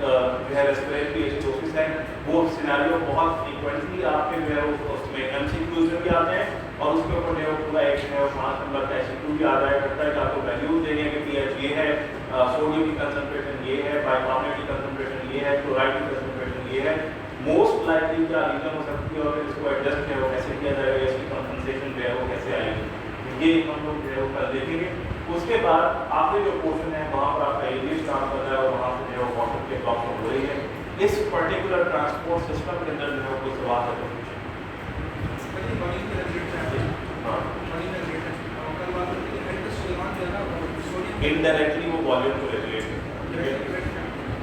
जो है रेस्पिरेटरी एसिडोसिस है। वो सिनेरियो बहुत फ्रीक्वेंटली आपके जो है उसमें एमसीक्यूज में भी आते हैं, और उसके ऊपर जो पूरा एक जो है 5 नंबर का एमसीक्यू भी आ जाया करता है कि आपको वैल्यूज देंगे कि पीएच ये है, सोडियम की कंसंट्रेशन ये है, बाइकार्बोनेट की कंसंट्रेशन ये है, क्लोराइड की कंसंट्रेशन ये है। मोस्ट लाइकली क्या रीजन हो सकती है और इसको एडजस्ट है वो कैसे किया जाएगा, इसकी कंपनसेशन जो है वो कैसे आएगी, ये हम लोग जो है वो कल देखेंगे। उसके बाद आखिरी जो पोर्शन है वहाँ पर आपका एलियस काम कर रहा है और वहाँ से जो है वाटर की अब्जॉर्प्शन हो रही है। इस पर्टिकुलर ट्रांसपोर्ट सिस्टम के अंदर जो है कोई सवाल है तो इनडायरेक्टली वो वॉल्यूम को रेगुलेट,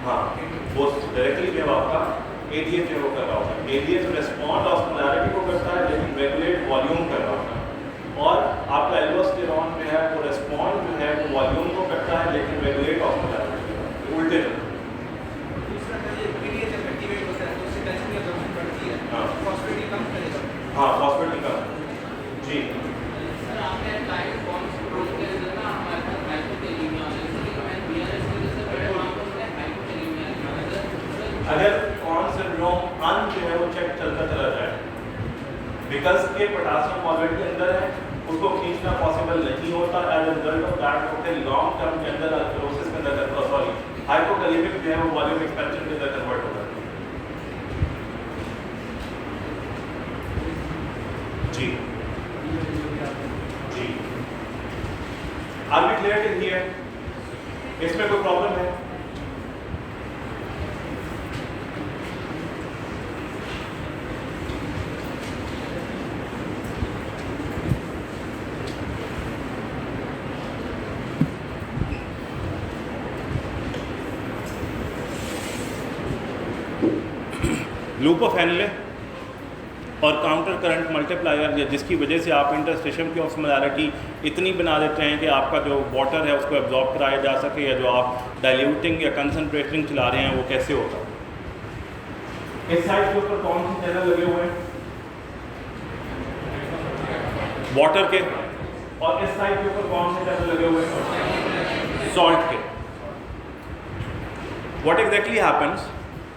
हाँ वो डायरेक्टली जो आपका एडीएफ जो वो कर रहा होता है। एडीएफ रिस्पॉन्ड ऑस्मोलैरिटी को करता है लेकिन रेगुलेट वॉल्यूम कर रहा होता है, और आपका एल्डोस्टेरॉन जो है वो रिस्पॉन्ड जो है वो वॉल्यूम को करता है लेकिन रेगुलेट ऑस्मोलैरिटी उल्टे हाँ हाँ फॉस्फेट की कम जी अगर कौन सिंड्रोम अन जो है वो चेक चलता चला जाए, बिकॉज के पोटासियम ऑलरेडी अंदर है उसको खींचना पॉसिबल नहीं होता, as a result of that होते लॉन्ग टर्म के अंदर अल्कलोसिस के अंदर सॉरी हाइपोकैलेमिक जो है वो वॉल्यूम एक्सपेंशन के अंदर कन्वर्ट होता है। जी जी are we clear till here? इसमें कोई प्रॉब्लम है? लूप ऑफ हेनले और काउंटर करंट मल्टीप्लायर जिसकी वजह से आप इंटरस्टिशियम की ऑस्मोलैरिटी इतनी बना देते हैं कि आपका जो वाटर है उसको एब्जॉर्ब कराया जा सके, या जो आप डाइल्यूटिंग या कंसनट्रेटिंग चला रहे हैं वो कैसे होगा। इस साइड के ऊपर कौन से चैनल लगे हुए हैं? वाटर के। और इस साइड के ऊपर कौन से चैनल लगे हुए हैं? सॉल्ट के। व्हाट एग्जैक्टली हैपन्स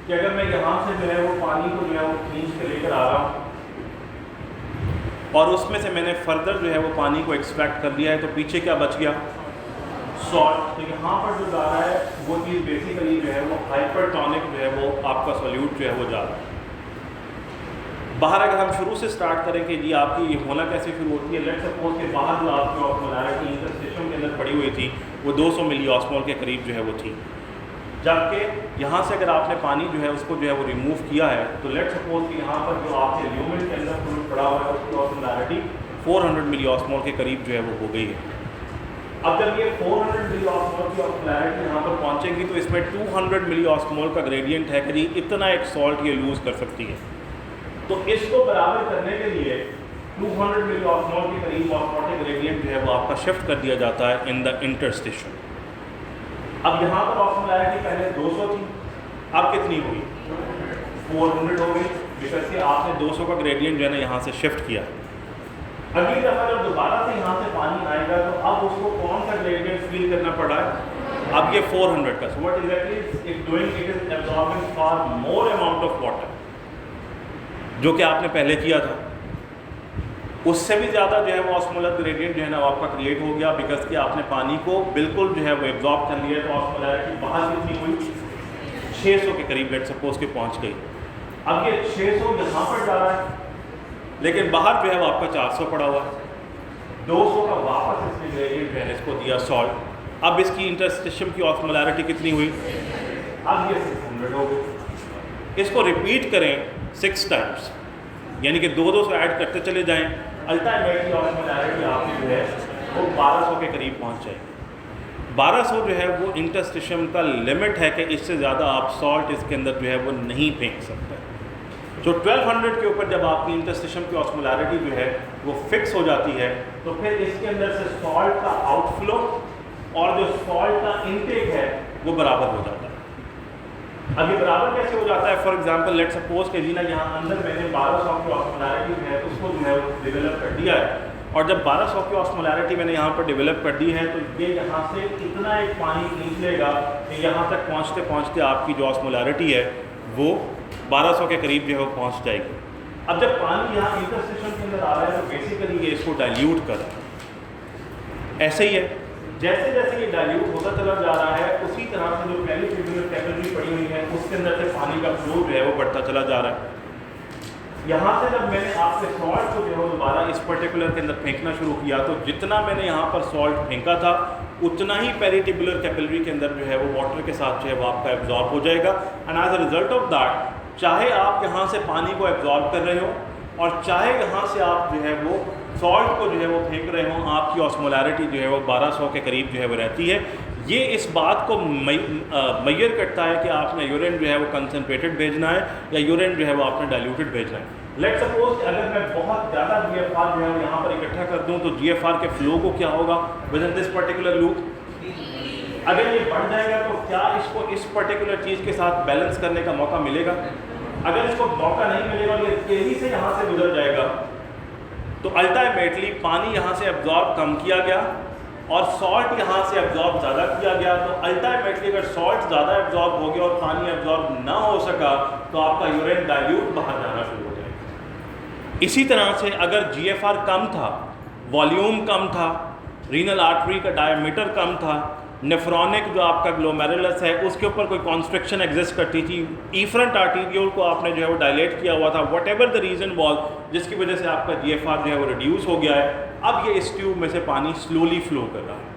कि अगर मैं यहाँ से जो है वो पानी को जो है वो खींच के लेकर आ रहा हूँ और उसमें से मैंने फर्दर जो है वो पानी को एक्सट्रैक्ट कर लिया है, तो पीछे क्या बच गया? सॉल्ट। तो यहाँ पर जो जा रहा है वो चीज़ बेसिकली जो है वो हाइपरटोनिक जो है वो आपका सोल्यूट जो है वो जा रहा है बाहर। अगर हम शुरू से स्टार्ट करें कि जी आपकी ये होना कैसे शुरू होती है, लेट्स सपोज के बाहर जो आपकी ऑस्मोलैरिटी इंटरस्टिशियम के अंदर पड़ी हुई थी वो 200 मिली ऑस्मोल के करीब जो है वो थी, जबकि यहाँ से अगर आपने पानी जो है उसको जो है वो रिमूव किया है तो लेट्स सपोज कि यहाँ पर जो आपके ल्यूमेन के अंदर फ्लूइड पड़ा हुआ है उसकी ऑस्मोलैरिटी 400 मिली ऑस्मोल के करीब जो है वो हो गई है। अब जब ये 400 मिली ऑस्मोल की ऑस्मोलैरिटी यहाँ पर पहुँचेगी तो इसमें 200 मिली ऑस्मोल का ग्रेडियंट है कि जी इतना एक सॉल्ट ये लूज़ कर सकती है। तो इसको बराबर करने के लिए 200 मिली ऑस्मोल के करीब ऑस्मोटिक ग्रेडियंट जो है वो आपका शिफ्ट कर दिया जाता है इन द इंटरस्टिशियम। अब यहाँ पर ऑस्मोलैरिटी पहले 200 थी, अब कितनी हुई? 400 हो गई, बिकॉज कि आपने 200 का ग्रेडियंट जो है ना यहाँ से शिफ्ट किया। अगली दफ़ा जब दोबारा से यहाँ से पानी आएगा तो अब उसको कौन सा ग्रेडियंट फील करना पड़ा है? अब ये 400 का। So what exactly is doing, it is absorbing far more amount of water जो कि आपने पहले किया था, उससे भी ज़्यादा जो है वो ऑस्मोलर ग्रेडियंट जो है ना वो आपका क्रिएट हो गया, बिकॉज कि आपने पानी को बिल्कुल जो है वो एब्जॉर्ब कर लिया। तो ऑस्मोलैरिटी बाहर कितनी हुई? 600 के करीब लेट सपोज के पहुंच गई। अब ये 600 यहाँ पर जा रहा है, लेकिन बाहर जो है वो आपका 400 पड़ा हुआ है। 200 का वापस इसने ग्रेडियंट जो है इसको दिया सॉल्ट। अब इसकी इंटरस्टिशियम की ऑस्मोलैरिटी कितनी हुई? अब ये 600 हो गई। इसको रिपीट करें 6 टाइम्स, यानी कि 200 ऐड करते चले जाएं, अल्टीमेटली ऑस्मोलैरिटी आपकी जो है वो 1200 के करीब पहुंच जाएगी। 1200 जो है वो इंटरस्टिशियम का लिमिट है कि इससे ज़्यादा आप सॉल्ट इसके अंदर जो है वो नहीं फेंक सकते। तो 1200 के ऊपर जब आपकी इंटरस्टिशियम की ऑस्मोलैरिटी जो है वो फिक्स हो जाती है तो फिर इसके अंदर से सॉल्ट का आउटफ्लो और जो सॉल्ट का इनटेक है वो बराबर हो जाता है। अब ये बराबर कैसे हो जाता है? फॉर एग्जांपल लेट सपोज के जी ना यहाँ अंदर मैंने 1200 की ऑस्मोलैरिटी है उसको जो है वो डेवलप कर दिया है, और जब 1200 की ऑस्मोलैरिटी मैंने यहाँ पर डेवलप कर दी है तो ये यहाँ से इतना एक पानी खींच लेगा कि यहाँ तक पहुँचते पहुँचते आपकी जो ऑस्मोलैरिटी है वो 1200 के करीब जो है वो पहुँच जाएगी। अब जब पानी यहाँ इंटरस्टिशियम के अंदर आ रहा है तो बेसिकली ये इसको डाइल्यूट कर रहा है। ऐसे ही है, जैसे जैसे ये डाइल्यूट होता चला जा रहा है उसी तरह से जो पहली ट्यूबुलर कैपिलरी पड़ी हुई है उसके अंदर से पानी का फ्लो जो है वो बढ़ता चला जा रहा है। यहाँ से जब मैंने आपके सॉल्ट को जो है दोबारा इस पर्टिकुलर के अंदर फेंकना शुरू किया तो जितना मैंने यहाँ पर सॉल्ट फेंका था उतना ही पेरिटिबुलर कैपिलरी के अंदर जो है वो वाटर के साथ जो है वो आपका एब्जॉर्ब हो जाएगा। And as a result of that चाहे आप यहाँ से पानी को एब्जॉर्ब कर रहे हो और चाहे यहाँ से आप जो है वो सॉल्ट को जो है वो फेंक रहे हो, आपकी ऑस्मोलैरिटी जो है वो 1200 के करीब जो है वो रहती है। ये इस बात को मैयर करता है कि आपने यूरिन जो है वो कंसनट्रेटेड भेजना है या यूरिन जो है वो आपने डाइल्यूटेड भेजना है। लेट सपोज अगर मैं बहुत ज़्यादा GFR जो है वो यहाँ पर इकट्ठा कर दूँ तो GFR के फ्लो को क्या होगा with in this particular loop? अगर ये बढ़ जाएगा तो क्या इसको इस पर्टिकुलर चीज़ के साथ बैलेंस करने का मौका मिलेगा? अगर इसको मौका नहीं मिलेगा और ये तेज़ी से यहाँ से गुजर जाएगा तो अल्टीमेटली पानी यहाँ से एब्जॉर्ब कम किया गया और सॉल्ट यहाँ से एब्जॉर्ब ज़्यादा किया गया। तो अल्टीमेटली अगर सॉल्ट ज़्यादा एब्जॉर्ब हो गया और पानी एब्जॉर्ब ना हो सका तो आपका यूरिन डाइल्यूट बाहर जाना शुरू हो जाएगा। इसी तरह से अगर GFR कम था, वॉल्यूम कम था, रीनल आर्टरी का डायमीटर कम था, नेफ्रॉनिक जो आपका ग्लोमेरुलस है उसके ऊपर कोई कॉन्स्ट्रिक्शन एग्जिस्ट करती थी, इफरेंट आर्टीरियोल को आपने जो है वो डायलेट किया हुआ था, what ever the reason was जिसकी वजह से आपका GFR जो है वो रिड्यूस हो गया है, अब ये इस ट्यूब में से पानी स्लोली फ्लो कर रहा है।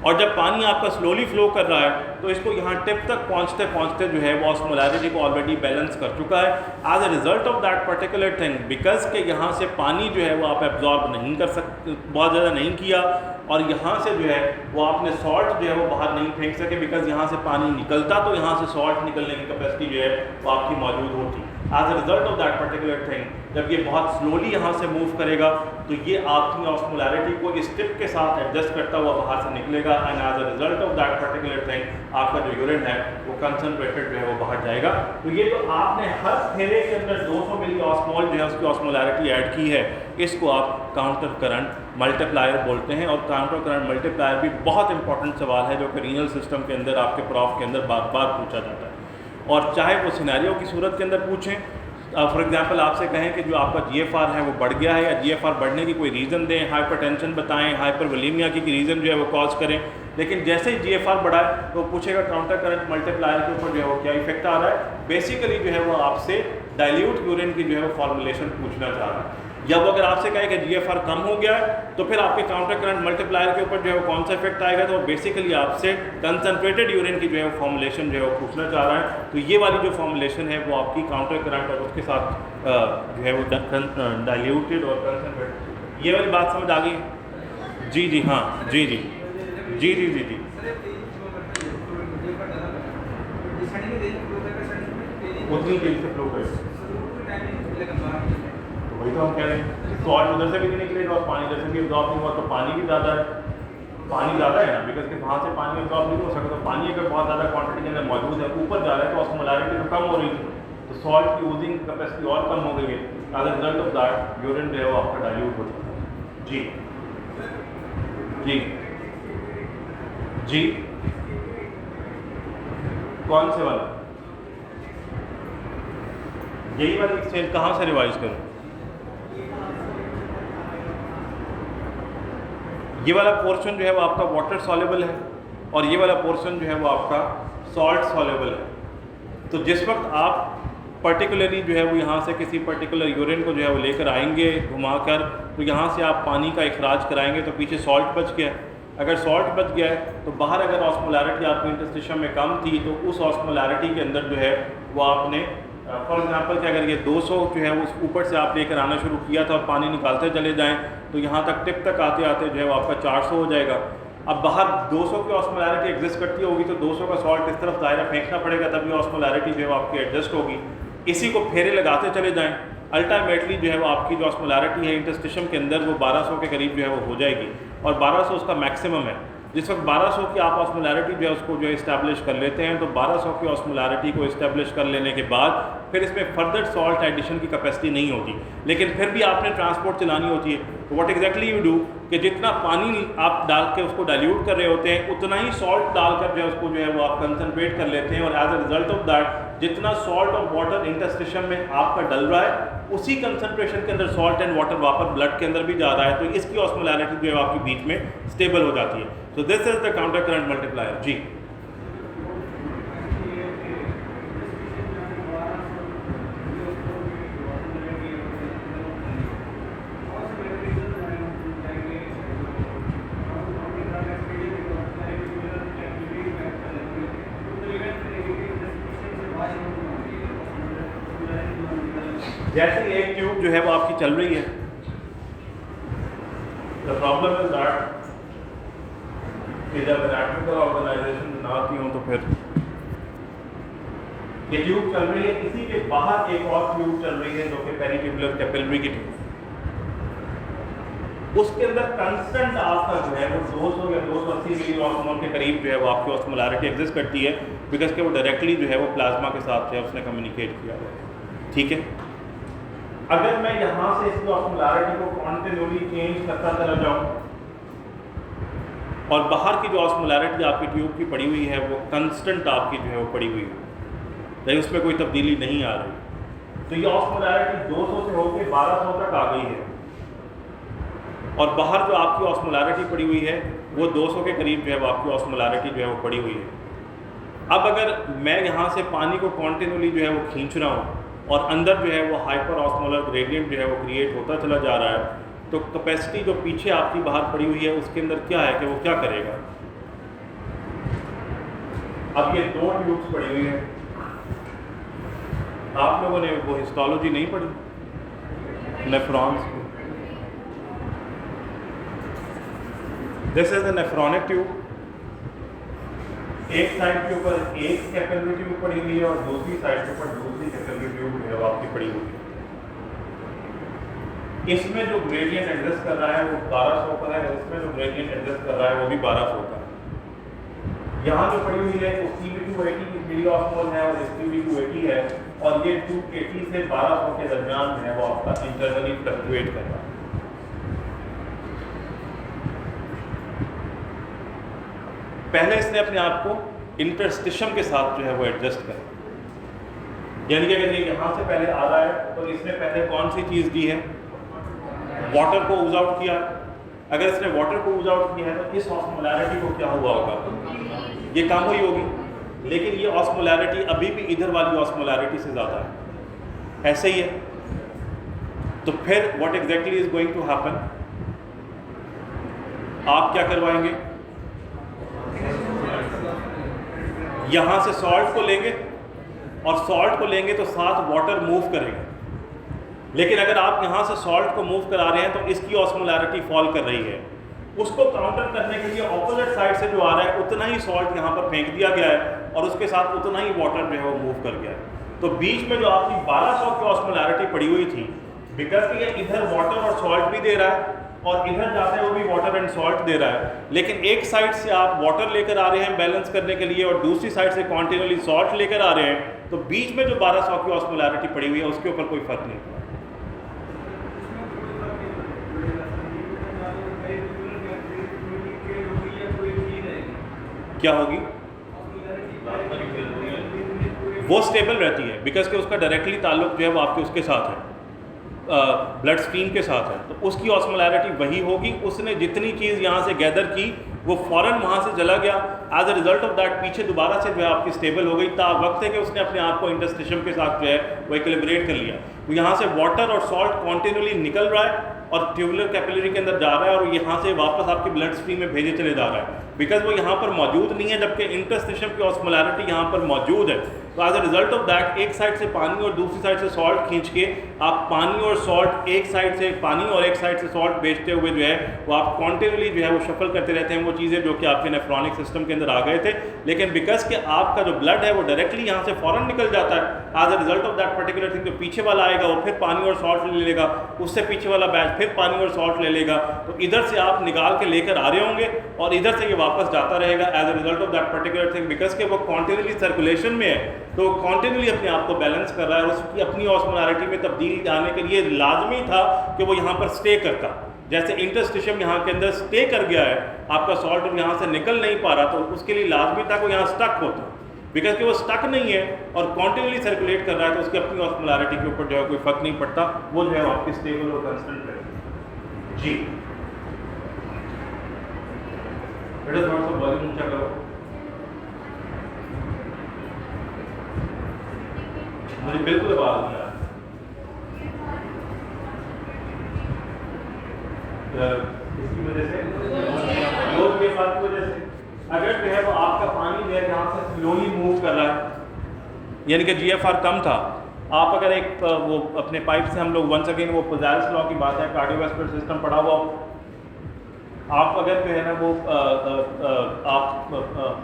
और जब पानी आपका स्लोली फ्लो कर रहा है तो इसको यहाँ टिप तक पहुँचते पहुँचते जो है वो ऑस्मोलैरिटी को ऑलरेडी बैलेंस कर चुका है। As a result of that particular thing because के यहाँ से पानी जो है वो आप एब्जॉर्ब नहीं कर सकते, बहुत ज़्यादा नहीं किया, और यहाँ से जो है वो आपने सॉल्ट जो है वो बाहर नहीं फेंक सके बिकॉज यहाँ से पानी निकलता तो यहाँ से सॉल्ट निकलने की कैपेसिटी जो है वो आपकी मौजूद होती। As a result of that particular thing जब ये बहुत स्लोली यहाँ से मूव करेगा तो ये आपकी ऑस्मोलैरिटी को इस टिप के साथ एडजस्ट करता हुआ बाहर से निकलेगा and as a result of that particular thing आपका जो यूरिन है वो कंसनट्रेटेड जो है वो बाहर जाएगा। तो ये जो आपने हर फेरे के अंदर 200 मिली ऑस्मोल जो है उसकी ऑस्मोलैरिटी ऐड की है, इसको आप काउंटर करंट मल्टीप्लायर बोलते हैं। और काउंटर करंट मल्टीप्लायर भी बहुत इंपॉर्टेंट सवाल है जो कि रीनल सिस्टम के अंदर आपके प्रॉफ के अंदर बार बार पूछा जाता है। और चाहे वो सिनेरियो की सूरत के अंदर पूछें, फॉर एग्जांपल आपसे कहें कि जो आपका GFR है वो बढ़ गया है, या GFR बढ़ने की कोई रीज़न दें, हाइपरटेंशन बताएं, हाइपरवोलेमिया की रीज़न जो है वो कॉज करें, लेकिन जैसे ही GFR बढ़ाए तो पूछेगा काउंटर करंट मल्टीप्लायर के ऊपर जो है वो क्या इफेक्ट आ रहा है। बेसिकली जो है वो आपसे डाइल्यूट यूरिन की जो है वो फॉर्मुलेशन पूछना चाह रहा है। या वो अगर आपसे कहे कि GFR कम हो गया है तो फिर आपके काउंटर करंट मल्टीप्लायर के ऊपर जो है वो कौन सा इफेक्ट आएगा, तो बेसिकली आपसे कंसनट्रेटेड यूरिन की जो है वो फॉर्मुलेशन जो है वो पूछना चाह रहा है। तो ये वाली जो फॉर्मुलेशन है वो आपकी काउंटर करंट और उसके साथ जो है वो डाइल्यूटेड और कंसनट्रेटेड, ये वाली बात समझ आ गई? जी जी हाँ जी जी जी जी जी जी उतनी तेज से फ्लो करें, तो वही तो हम कह रहे हैं। सॉल्ट उधर से भी नहीं निकलेगा और पानी इधर से भी एब्जॉर्ब नहीं हुआ, तो पानी भी ज़्यादा है, पानी ज़्यादा है ना, बिकॉज कि वहाँ से पानी एब्जॉर्ब नहीं हो सकता। तो पानी अगर बहुत ज़्यादा क्वांटिटी के अंदर मौजूद है, ऊपर जा रहा है, तो ऑस्मोलैरिटी तो कम हो रही थी, तो सॉल्ट की यूजिंग कैपेसिटी और कम हो गई है। As a result of that urine जो है वो आपका डाइल्यूट हो जाता है। जी जी जी कौन से वाला? यही वाली एक्सचेंज कहाँ से रिवाइज करूँ? ये वाला पोर्शन जो है वो आपका वाटर सॉल्युबल है और ये वाला पोर्शन जो है वो आपका सॉल्ट सॉल्युबल है। तो जिस वक्त आप पर्टिकुलरली जो है वो यहाँ से किसी पर्टिकुलर यूरिन को जो है वो लेकर आएंगे घुमाकर, तो यहाँ से आप पानी का इखराज कराएंगे तो पीछे सॉल्ट बच गया है। अगर सॉल्ट बच गया है तो बाहर अगर ऑस्मोलैरिटी आपकी इंटरस्टिशियम में कम थी तो उस ऑस्मोलैरिटी के अंदर जो है वो आपने फॉर एग्जांपल कि अगर ये 200 जो है उस ऊपर से आप लेकर आना शुरू किया था और पानी निकालते चले जाएं तो यहाँ तक टिप तक आते आते जो है वो आपका 400 हो जाएगा। अब बाहर 200 की ऑस्मोलैरिटी एग्जिस्ट करती होगी तो 200 का सॉल्ट इस तरफ दायरा फेंकना पड़ेगा, तभी ऑस्मोलैरिटी जो है वो आपकी एडजस्ट होगी। इसी को फेरे लगाते चले जाएं, अल्टीमेटली जो है वो आपकी जो ऑस्मोलैरिटी है इंटरस्टिशियम के अंदर वो 1200 के करीब जो है वो हो जाएगी और 1200 उसका मैक्सिमम है। जिस वक्त 1200 की आप ऑस्मोलैरिटी जो है उसको जो है इस्टेब्लिश कर लेते हैं तो 1200 की ऑस्मोलैरिटी को इस्टेब्लिश कर लेने के बाद फिर इसमें फर्दर सॉल्ट एडिशन की कैपेसिटी नहीं होती, लेकिन फिर भी आपने ट्रांसपोर्ट चलानी होती है। तो व्हाट एग्जैक्टली यू डू कि जितना पानी आप डाल के उसको डाइल्यूट कर रहे होते हैं उतना ही सॉल्ट डालकर जो है उसको जो है वो आप कंसनट्रेट कर लेते हैं और as a result of that जितना सॉल्ट और वाटर इंटरस्टिशियम में आपका डल रहा है उसी कंसंट्रेशन के अंदर सॉल्ट एंड वाटर वापस ब्लड के अंदर भी जा रहा है, तो इसकी ऑस्मोलैरिटी जो है आपके बीच में स्टेबल हो जाती है। So this is the counter current multiplier. जी जैसे एक ट्यूब जो है वो आपकी चल रही है, द प्रॉब्लम इज दैट कि जब एनाटॉमिकल ऑर्गेनाइजेशन ना आती हो तो फिर ये ट्यूब चल रही है, इसी के बाहर एक और ट्यूब चल रही है जो कि पेरिट्यूबुलर कैपिलरी की ट्यूब, उसके अंदर कांस्टेंट आपका जो है वो 200 या 280 मिली ऑस्मोल के करीब जो है वो आपकी ऑस्मोलैरिटी एग्जिस्ट करती है, बिकॉज कि वो डायरेक्टली जो है वो प्लाज्मा के साथ जो है उसने कम्युनिकेट किया है। ठीक है, अगर मैं यहाँ से इसकी ऑस्मोलैरिटी को कॉन्टिन्यूली चेंज करता चला जाऊँ और बाहर की जो ऑस्मोलैरिटी आपकी ट्यूब की पड़ी हुई है वो कंस्टेंट आपकी जो है वो पड़ी हुई है, लेकिन उसमें कोई तब्दीली नहीं आ रही, तो ये ऑस्मोलैरिटी 200 से होकर 1200 तक आ गई है और बाहर जो आपकी ऑस्मोलैरिटी पड़ी हुई है वो 200 के करीब जो है वो आपकी ऑस्मोलैरिटी जो है वो पड़ी हुई है। अब अगर मैं यहाँ से पानी को कॉन्टिन्यूली जो है वो खींच रहा हूँ और अंदर जो है वो हाइपर ऑस्मोलर ग्रेडियंट जो है वो क्रिएट होता चला जा रहा है, तो कैपेसिटी जो पीछे आपकी बाहर पड़ी हुई है उसके अंदर क्या है कि वो क्या करेगा। अब ये 2 ट्यूब्स पड़ी हुई है, आप लोगों ने वो हिस्टोलॉजी नहीं पढ़ी नेफ्रॉन्स को? दिस इज द नेफ्रॉनिक ट्यूब, एक साइड के ऊपर एक कैपिलरी ट्यूब पड़ी हुई है और दूसरी साइड के ऊपर दूसरी कैपिलरी ट्यूब है वो आपकी पड़ी हुई है। इसमें जो ग्रेडियंट एडजस्ट कर रहा है वो 1200 का है, इसमें जो ग्रेडियंट एडजस्ट कर रहा है वो भी 1200 का है। यहाँ जो पड़ी हुई है उसकी भी 280 की मिली ऑस्मोल है और इसकी भी 280 है और ये 280 से 1200 के दरमियान है वो आपका इंटरनली फ्लक्चुएट कर रहा है। पहले इसने अपने आप को इंटरस्टिशियम के साथ जो है वो एडजस्ट करा, यानी कि अगर ये यहाँ से पहले आ रहा है तो इसने पहले कौन सी चीज़ दी है, वाटर को यूज आउट किया। अगर इसने वाटर को यूज आउट किया है तो इस ऑस्मोलैरिटी को क्या हुआ होगा, ये कम हुई होगी, लेकिन ये ऑस्मोलैरिटी अभी भी इधर वाली ऑस्मोलैरिटी से ज़्यादा है, ऐसे ही है। तो फिर what exactly is going to happen, आप क्या करवाएंगे, यहां से सॉल्ट को लेंगे और सॉल्ट को लेंगे तो साथ वाटर मूव करेगा, लेकिन अगर आप यहां से सॉल्ट को मूव करा रहे हैं तो इसकी ऑस्मोलैरिटी फॉल कर रही है। उसको काउंटर करने के लिए ऑपोजिट साइड से जो आ रहा है उतना ही सॉल्ट यहाँ पर फेंक दिया गया है और उसके साथ उतना ही वाटर जो है वो मूव कर गया है। तो बीच में जो आपकी 1200 की ऑस्मोलैरिटी पड़ी हुई थी, बिकॉज ये इधर वाटर और सॉल्ट भी दे रहा है और इधर जाते हुए भी वाटर एंड सॉल्ट दे रहा है, लेकिन एक साइड से आप वाटर लेकर आ रहे हैं बैलेंस करने के लिए और दूसरी साइड से कॉन्टिन्यूअली सॉल्ट लेकर आ रहे हैं, तो बीच में जो 1200 की ऑस्मोलैरिटी पड़ी हुई है उसके ऊपर कोई फर्क नहीं पड़ा। क्या होगी, वो स्टेबल रहती है बिकॉज कि उसका डायरेक्टली ताल्लुक जो है वो आपके उसके साथ है, ब्लड स्ट्रीम के साथ है, तो उसकी ऑस्मोलैरिटी वही होगी। उसने जितनी चीज़ यहाँ से गैदर की वो फ़ौरन वहाँ से चला गया, as a result of that पीछे दोबारा से जो है आपकी स्टेबल हो गई। ता वक्त है कि उसने अपने आप को इंटरस्टिशियम के साथ जो है वो इक्विलिब्रेट कर लिया। तो यहाँ से वाटर और सॉल्ट कॉन्टिन्यूअली निकल रहा है और ट्यूबुलर कैपिलरी के अंदर जा रहा है और यहाँ से वापस आपकी ब्लड स्ट्रीम में भेजे चले जा रहा है, बिकॉज वो यहाँ पर मौजूद नहीं है, जबकि इंटरस्टिशियम की ऑस्मोलैरिटी यहाँ पर मौजूद है। तो as a result of that एक साइड से पानी और दूसरी साइड से सॉल्ट खींच के आप पानी और सॉल्ट, एक साइड से पानी और एक साइड से सॉल्ट भेजते हुए जो है वो आप कॉन्टिन्यूअली जो है वो शफल करते रहते हैं वो चीज़ें जो कि आपके नेफ्रॉनिक सिस्टम के अंदर आ गए थे। लेकिन बिकॉज कि आपका जो ब्लड है वो डायरेक्टली यहाँ से फ़ौरन निकल जाता है, as a result of that particular thing जो पीछे वाला आएगा वो फिर पानी और सॉल्ट ले लेगा, उससे पीछे वाला बैच फिर पानी और सॉल्ट ले लेगा। तो इधर से आप निकाल के लेकर आ रहे होंगे और इधर से ये वापस जाता रहेगा as a result of that particular thing, because कि वो कॉन्टिन्यूअली सर्कुलेशन में है तो कॉन्टिन्यूअली अपने आप को बैलेंस कर रहा है और उसकी अपनी ऑस्मोलैरिटी में तब्दील आने के लिए लाजमी था कि वो यहाँ पर स्टे करता। जैसे इंटरस्टिशियम यहाँ के अंदर स्टे कर गया है, आपका सॉल्ट यहाँ से निकल नहीं पा रहा, तो उसके लिए लाजमी था कि वो यहाँ स्टक होता, बिकॉज कि वो स्टक नहीं है और कॉन्टिन्यूअली सर्कुलेट कर रहा है तो उसकी अपनी ऑस्मोलैरिटी के ऊपर जो है कोई फर्क नहीं पड़ता, वो जो है आपकी स्टेबल और कंस्टेंट है। जी बेटा थोड़ा सा वॉल्यूम ऊंचा करो, मुझे बिल्कुल आवाज नहीं आ रही इसकी वजह से, लोड के फर्क की वजह से। अगर जो है वो आपका पानी जो है जहाँ से स्लोली मूव कर रहा है, यानी कि GFR कम था, आप अगर एक वो अपने पाइप से, हम लोग वंस अगेन वो पोज़ारिस लॉ की बात है, कार्डियोवास्कुलर सिस्टम पढ़ा हुआ, आप अगर जो है ना वो आप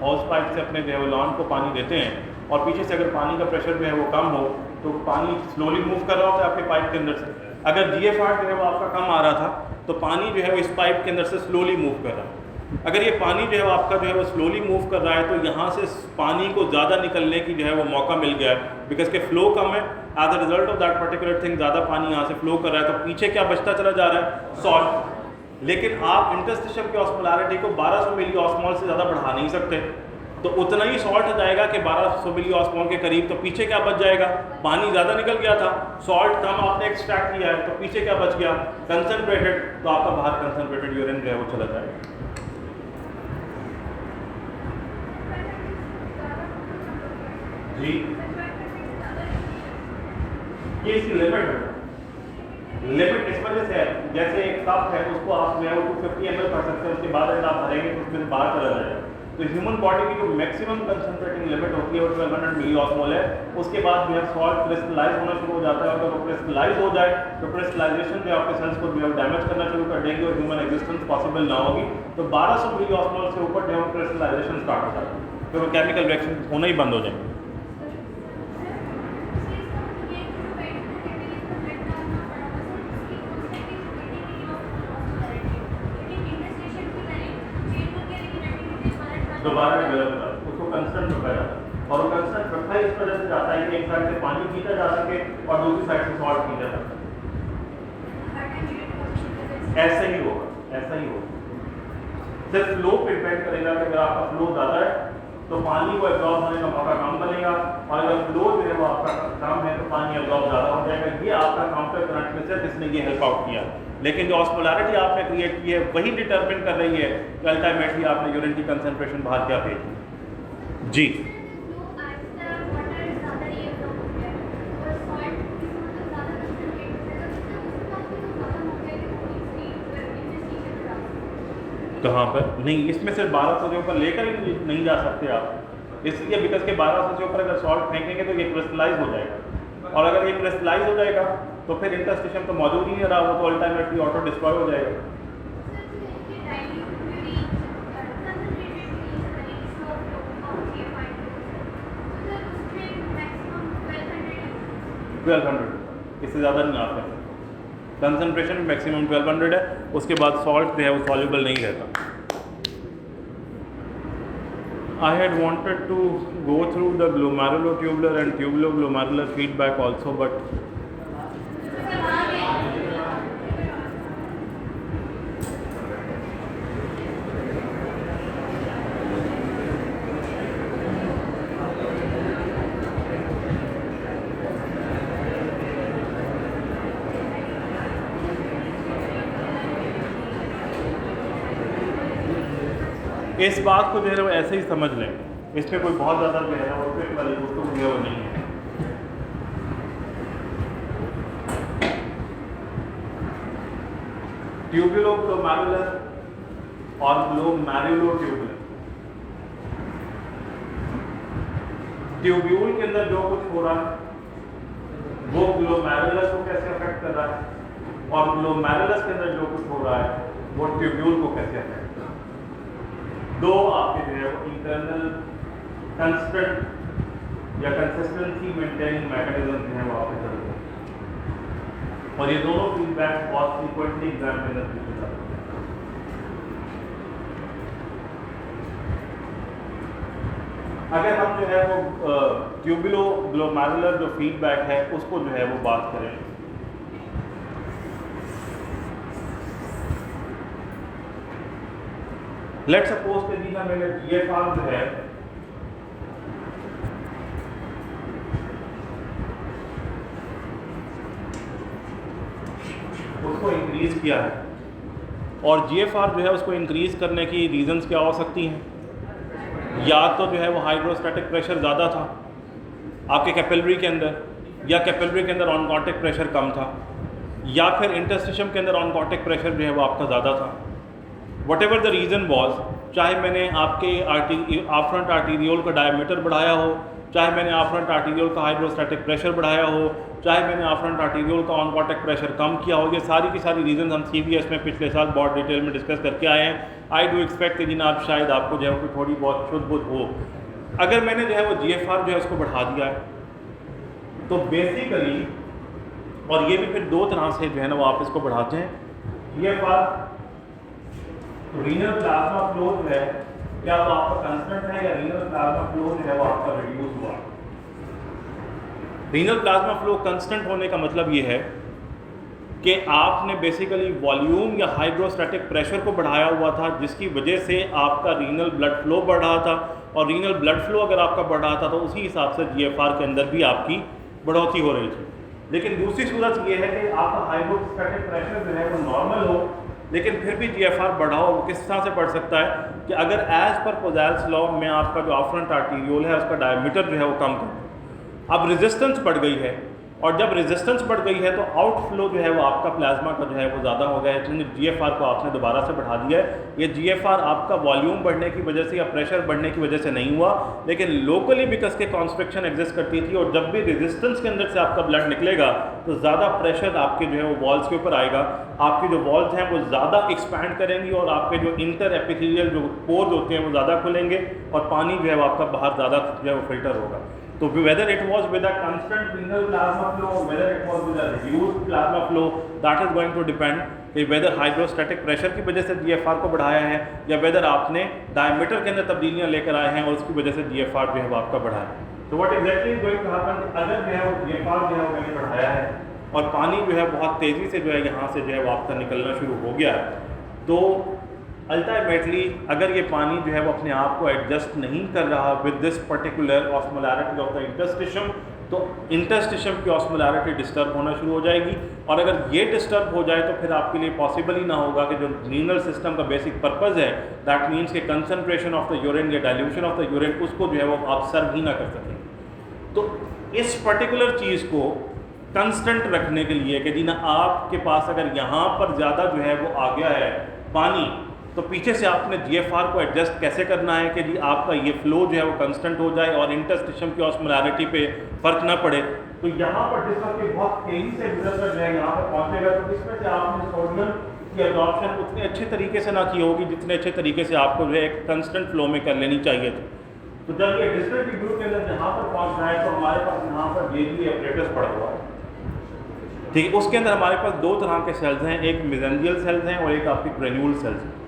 हॉस पाइप से अपने जो है वो लॉन को पानी देते हैं और पीछे से अगर पानी का प्रेशर जो है वो कम हो तो पानी स्लोली मूव कर रहा होता है आपके पाइप के अंदर से। अगर GFR जो है वो आपका कम आ रहा था तो पानी जो है वो इस पाइप के अंदर से स्लोली मूव कर रहा है। अगर ये पानी जो है वो आपका जो है वो स्लोली मूव कर रहा है तो यहाँ से पानी को ज़्यादा निकलने की जो है वो मौका मिल गया है, बिकॉज के फ्लो कम है, as a result of that particular thing ज़्यादा पानी यहाँ से फ्लो कर रहा है, तो पीछे क्या बचता चला जा रहा है, सॉल्ट। लेकिन आप इंटरस्टिशियम की ऑस्मोलैरिटी को 1200 मिली ऑस्मोल से ज़्यादा बढ़ा नहीं सकते, तो उतना ही सॉल्ट हो जाएगा कि 1200 मिली ऑस्मोल के करीब। तो पीछे क्या बच जाएगा, पानी ज़्यादा निकल गया था, सॉल्ट कम आपने एक्सट्रैक्ट किया है, तो पीछे क्या बच गया, कंसनट्रेटेड, तो आपका बाहर कंसनट्रेटेड यूरिन जो है वो चला जाएगा। जी ये इसकी लिमिट है, लिमिट इस वजह से है, जैसे एक कप है उसको आप जो है वो 250 ml कर सकते हैं, उसके बाद अगर आप भरेंगे तो उसमें बाहर चला जाएगा। तो ह्यूमन बॉडी की जो मैक्सिमम कंसंट्रेटिंग लिमिट होती है वो 1200 मिली ऑस्मोल है। उसके बाद जो है सॉल्ट क्रिस्टलाइज होना शुरू हो जाता है, और अगर वो क्रिस्टलाइज हो जाए तो क्रिस्टलाइजेशन जो आपके सेल्स को जो है डैमेज करना शुरू कर देंगे और ह्यूमन एग्जिस्टेंस पॉसिबल ना होगी। तो 1200 मिली ऑस्मोल से ऊपर जो है क्रिस्टलाइजेशन स्टार्ट हो जाता है, तो वो केमिकल रिएक्शन होना ही बंद हो जाएंगे। दोबारा डेवलप उसको कंस्टेंट रखा जाता है, और वो कंस्टेंट रखा ही इस वजह से जाता है कि एक साइड से पानी खींचा जा सके और दूसरी साइड से सॉल्ट खींचा जा सके। ऐसा ही होगा, ऐसा ही होगा। सिर्फ फ्लो पे डिपेंड करेगा कि अगर आपका फ्लो ज़्यादा है तो पानी को एब्जॉर्ब होने का मौका कम बनेगा, और अगर फ्लो जो है वो आपका कम है तो पानी एब्जॉर्ब ज़्यादा हो जाएगा। ये आपका काउंटर करंट में सिर्फ इसने ये हेल्प आउट किया, लेकिन जो ऑस्मोलैरिटी आपने क्रिएट की है वही डिटरमिन कर रही है कि अल्टीमेटली आपने यूरिन की कंसनट्रेशन बाहर क्या भेजी। जी कहाँ पर नहीं, इसमें सिर्फ 1200 के ऊपर लेकर ही नहीं जा सकते आप, इसलिए बिकॉज के 1200 से ऊपर अगर सॉल्ट फेंकेंगे तो ये क्रिस्टलाइज हो जाएगा, और अगर ये क्रिस्टलाइज हो जाएगा तो फिर इंटरस्टिशियम तो मौजूद ही नहीं रहा, वो तो अल्टीमेटली ऑटो डिस्ट्रॉय हो जाएगा। 1200, इससे ज़्यादा नहीं आता है। कंसनट्रेशन मैक्सिमम 1200 है, उसके बाद सॉल्ट जो है वो सॉल्युबल नहीं रहता। I had wanted to go through the glomerulotubular and tubuloglomerular feedback also, but इस बात को जो है वो ऐसे ही समझ लें, इसमें कोई बहुत ज़्यादा जो है वो फिट वाली गुफ्तगू जो है वो नहीं है। ट्यूबुलोग्लोमेरुलर और ग्लोमेरुलोट्यूबुलर, ट्यूब्यूल के अंदर जो कुछ हो रहा है वो ग्लोमेरुलस को कैसे अफेक्ट कर रहा है, और ग्लोमेरुलस के अंदर जो कुछ हो रहा है वो ट्यूब्यूल को कैसे अफेक्ट कर रहा है। दो आपके जो है वो इंटरनल कंस्टेंट या कंसिस्टेंसी मेंटेनिंग मैकेनिज्म जो है वो आपके चलते हैं, और ये दोनों फीडबैक बहुत फ्रीक्वेंटली एग्जाम के अंदर पूछे जाते हैं। अगर हम जो है वो ट्यूबुलोग्लोमेरुलर जो फीडबैक है उसको जो है वो बात करें, लेट सपोज के जी मेरे GFR जो है उसको इंक्रीज किया है, और GFR जो है उसको इंक्रीज करने की रीजंस क्या हो सकती हैं। या तो जो है वो हाइड्रोस्टैटिक प्रेशर ज़्यादा था आपके कैपिलरी के अंदर, या कैपिलरी के अंदर ऑनकॉटिक प्रेशर कम था, या फिर इंटरस्टिशियम के अंदर ऑनकॉटिक प्रेशर जो है वो आपका ज़्यादा था। What ever the reason was, चाहे मैंने आपके आफ्रंट आर्टीरियोल का डायमीटर बढ़ाया हो, चाहे मैंने आफ्रंट आर्टीरियोल का हाइड्रोस्टैटिक प्रेशर बढ़ाया हो, चाहे मैंने आफ्रंट आर्टीरियोल का ऑनकॉटिक प्रेशर कम किया हो, ये सारी की सारी रीजन हम CVS में पिछले साल बहुत डिटेल में डिस्कस करके आए हैं। आई डू एक्सपेक्ट कि जनाब शायद आपको जो है कोई थोड़ी बहुत शुद्ध बुद्ध हो। अगर मैंने जो है वो GFR जो है उसको बढ़ा दिया है तो बेसिकली, और ये भी फिर दो तरह से जो है ना वो आप इसको बढ़ाते हैं, GFR रीनल प्लाज्मा फ्लो जो है क्या वो आपका कांस्टेंट है, या रीनल प्लाज्मा फ्लो जो है वो आपका रिड्यूस हुआ। रीनल प्लाज्मा फ्लो कांस्टेंट होने का मतलब ये है कि आपने बेसिकली वॉल्यूम या हाइड्रोस्टैटिक प्रेशर को बढ़ाया हुआ था, जिसकी वजह से आपका रीनल ब्लड फ्लो बढ़ रहा था, और रीनल ब्लड फ्लो अगर आपका बढ़ रहा था तो उसी हिसाब से GFR के अंदर भी आपकी बढ़ोतरी हो रही थी। लेकिन दूसरी सूरत ये है कि आपका हाइड्रोस्टैटिक प्रेशर जो है वो नॉर्मल हो, लेकिन फिर भी GFR बढ़ाओ। वो किस तरह से बढ़ सकता है कि अगर एज पर पोज़ेल्स लॉ में आपका जो आफ्रंट आर्टीरियोल है उसका डायमीटर जो है वो कम कर, अब रेजिस्टेंस बढ़ गई है, और जब रेजिस्टेंस बढ़ गई है तो आउटफ्लो जो है वो आपका प्लाज्मा का जो है वो ज़्यादा हो गया है, क्योंकि GFR को आपने दोबारा से बढ़ा दिया है। ये GFR आपका वॉल्यूम बढ़ने की वजह से या प्रेशर बढ़ने की वजह से नहीं हुआ, लेकिन लोकली बिकॉज के कॉन्स्ट्रिक्शन एग्जिस्ट करती थी, और जब भी रेजिस्टेंस के अंदर से आपका ब्लड निकलेगा तो ज़्यादा प्रेशर आपके जो है वो वॉल्स के ऊपर आएगा, आपकी जो वॉल्स हैं वो ज़्यादा एक्सपैंड करेंगी, और आपके जो इंटर एपिथेलियल जो पोर्स होते हैं वो ज़्यादा खुलेंगे, और पानी जो है वो आपका बाहर ज़्यादा जो है वो फिल्टर होगा। तो whether it was with a constant renal plasma flow, whether it was with a reduced plasma flow, that is going to depend कि वेदर हाइड्रोस्टैटिक प्रेशर की वजह से GFR को बढ़ाया है, या वेदर आपने डायमीटर के अंदर तब्दीलियां लेकर आए हैं और उसकी वजह से GFR जो है वो आपका बढ़ा है। तो what exactly is going to happen, अगर जो है वो GFR जो है वो मैंने बढ़ाया है और पानी जो है बहुत तेज़ी से जो है यहाँ से जो है वो आपका निकलना शुरू हो गया है, तो अल्टीमेटली अगर ये पानी जो है वो अपने आप को एडजस्ट नहीं कर रहा with this particular osmolarity of the interstitium, तो इंटरस्टिशियम की ऑस्मोलैरिटी डिस्टर्ब होना शुरू हो जाएगी, और अगर ये डिस्टर्ब हो जाए तो फिर आपके लिए पॉसिबल ही ना होगा कि जो रीनल सिस्टम का बेसिक पर्पज़ है, दैट मीन्स के कंसनट्रेशन ऑफ द यूरिन या डाइल्यूशन ऑफ द यूरिन, उसको जो है वो आप सर्व ही ना कर सकें। तो इस पर्टिकुलर चीज़ को कंस्टेंट रखने के लिए कि जी ना आपके पास अगर यहाँ पर ज़्यादा जो है वो आ गया है पानी, तो पीछे से आपने GFR को एडजस्ट कैसे करना है कि जी आपका ये फ्लो जो है वो कांस्टेंट हो जाए और इंटरस्टिशियम की ऑस्मोलैरिटी पे फ़र्क ना पड़े। तो यहाँ पर जिस वक्त बहुत तेज़ी से गुजरकर जो है यहाँ पर पहुँचेगा, तो इसमें से आपने सोडियम की एब्जॉर्प्शन उतने अच्छे तरीके से ना की होगी जितने अच्छे तरीके से आपको जो है एक कंस्टेंट फ्लो में कर लेनी चाहिए थी। तो जब ये डिस्टल ट्यूब्यूल के अंदर यहाँ पर पहुँच रहा है तो हमारे पास यहाँ पर JG एपरेटस पड़ा हुआ है, ठीक है। उसके अंदर हमारे पास दो तरह के सेल्स हैं, एक मेसेंजियल सेल्स हैं और एक आपके ग्रेन्यूल सेल्स हैं।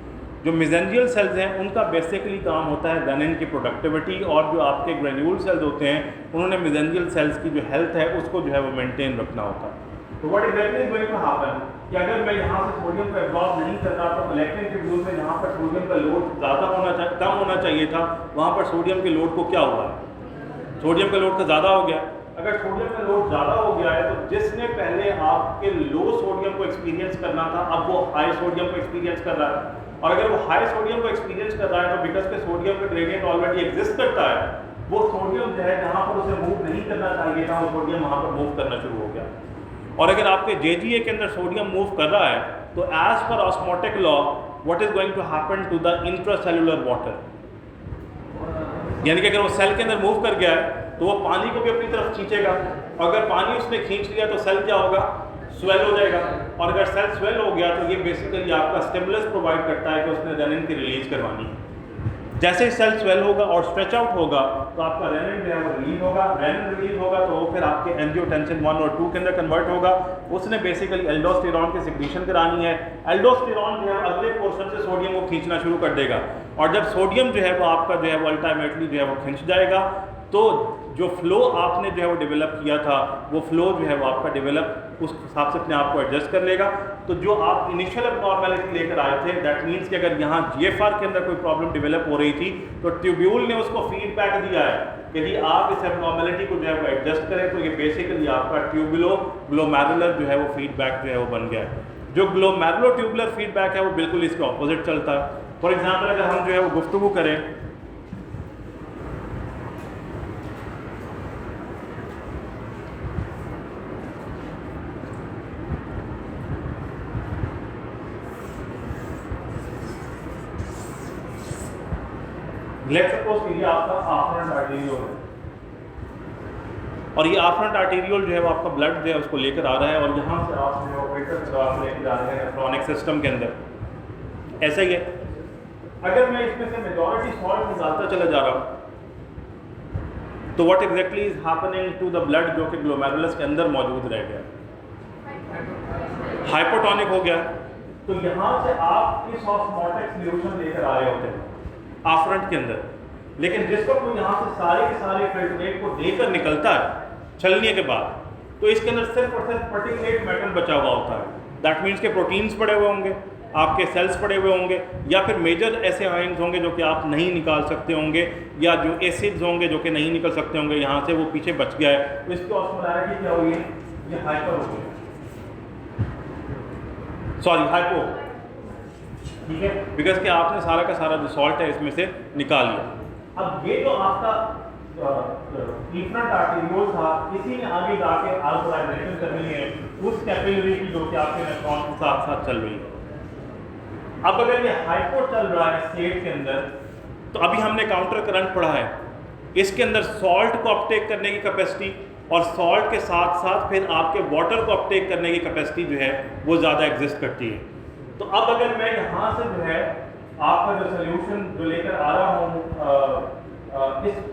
जो मेसेंजियल सेल्स हैं उनका बेसिकली काम होता है रेनिन की प्रोडक्टिविटी, और जो आपके ग्रेन्यूल सेल्स होते हैं उन्होंने मेसेंजियल सेल्स की जो हेल्थ है उसको जो है वो मेंटेन रखना होता है। तो what exactly is going to happen कि अगर मैं यहाँ से सोडियम को एब्जॉर्ब नहीं कर रहा तो कलेक्टिंग ट्यूब्यूल में जहाँ पर सोडियम का लोड ज़्यादा होना चाहिए, कम होना चाहिए था, वहाँ पर सोडियम के लोड को क्या हुआ है, सोडियम का लोड का ज़्यादा हो गया। अगर सोडियम का लोड ज़्यादा हो गया है तो जिसने पहले आपके लो सोडियम को एक्सपीरियंस करना था अब वो हाई सोडियम को एक्सपीरियंस कर रहा है, और अगर वो हाई सोडियम को एक्सपीरियंस कर रहा है तो बिकॉज के सोडियम का ग्रेडियंट ऑलरेडी एग्जिस्ट करता है, वो सोडियम जो है जहाँ पर उसे मूव नहीं करना चाहिए था वो सोडियम वहाँ पर मूव करना शुरू हो गया। और अगर आपके JGA के अंदर सोडियम मूव कर रहा है तो as per osmotic law what is going to happen to the intracellular water, यानी कि अगर वो सेल के अंदर मूव कर गया है तो वो पानी को भी अपनी तरफ खींचेगा, और अगर पानी उसने खींच लिया तो सेल क्या होगा, स्वेल हो जाएगा, और अगर सेल स्वेल हो गया तो ये बेसिकली आपका स्टिमुलस प्रोवाइड करता है कि उसने रेनिन की रिलीज करवानी है। जैसे ही सेल स्वेल होगा और स्ट्रेच आउट होगा तो आपका रेनिन जो है वो रिलीज होगा, रेनिन रिलीज होगा तो वो फिर आपके एंजियोटेंसिन 1 और 2 के अंदर कन्वर्ट होगा, उसने बेसिकली एल्डोस्टेरॉन की सिक्रीशन करानी है। एल्डोस्टेरॉन जो है अगले पोर्शन से सोडियम को खींचना शुरू कर देगा, और जब सोडियम जो है वो आपका जो है वो अल्टीमेटली जो है वो खींच जाएगा तो जो फ्लो आपने जो है वो डेवलप किया था वो फ्लो जो है वो आपका डेवलप उस हिसाब से अपने आप को एडजस्ट कर लेगा। तो जो आप इनिशियल एबनॉर्मेलिटी लेकर आए थे दैट मीन्स कि अगर यहाँ GFR के अंदर कोई प्रॉब्लम डेवलप हो रही थी तो ट्यूब्यूल ने उसको फीडबैक दिया है कि जी आप इस एबनॉर्मेलिटी को जो है वो एडजस्ट करें, तो ये बेसिकली आपका ट्यूबुलो ग्लोमेरुलर जो है वो फीडबैक जो है वो बन गया है। जो ग्लोमेरुलो ट्यूबुलर फीडबैक है वो बिल्कुल इसके ऑपोजिट चलता है। फॉर एग्जाम्पल अगर हम जो है वो गुफ्तगू करें लेट्स सपोज कि ये आपका आफ्रेंट आर्टेरियोल है, और ये आफ्रेंट आर्टेरियोल जो है वो आपका ब्लड जो है उसको लेकर आ रहा है, और यहाँ से आप जो ऑपरेटर से आप लेकर आ रहे हैं नेफ्रॉनिक सिस्टम के अंदर। ऐसा ही है, अगर मैं इसमें से मेजॉरिटी सॉल्ट निकालता चला जा रहा हूँ तो what exactly is happening to the blood जो कि ग्लोमेरुलस के अंदर मौजूद रह गया, हाइपोटोनिक हो गया। तो यहाँ से आप इस ऑस्मोटिक सॉल्यूशन लेकर आ रहे होते हैं आफ्रेंट के अंदर, लेकिन जिस वक्त वो यहाँ से सारे के सारे फिल्ट्रेट को देकर निकलता है छलने के बाद, तो इसके अंदर सिर्फ और सिर्फ पर्टिकुलेट मेटल बचा हुआ होता है। दैट मीन्स के प्रोटीन्स पड़े हुए होंगे, आपके सेल्स पड़े हुए होंगे, या फिर मेजर ऐसे आयन्स होंगे जो कि आप नहीं निकाल सकते होंगे, या जो एसिड्स होंगे जो कि नहीं निकल सकते होंगे, यहाँ से वो पीछे बच गया है। तो इसकी ऑस्मोलैरिटी क्या हुई है, ये हाइपर हो गई, सॉरी हाइपो, ठीक है, बिकॉज कि आपने सारा का सारा जो सॉल्ट है इसमें से निकाल लिया। अब ये जो आपका इफ्रंट आर्टेरियोल था, इसी ने आगे जाके अल्कोलाइजेशन करनी है उस कैपिलरी की जो कि आपके नेफ्रॉन के साथ साथ चल रही है। अब अगर ये हाइपो चल रहा है स्टेट के अंदर, तो अभी हमने काउंटर करंट पढ़ा है, इसके अंदर सॉल्ट को अपटेक करने की कैपेसिटी और सॉल्ट के साथ साथ फिर आपके वाटर को अपटेक करने की कैपेसिटी जो है वो ज़्यादा एग्जिस्ट करती है। तो अब अगर मैं यहाँ से जो है आपका जो सोल्यूशन जो लेकर आ रहा हूँ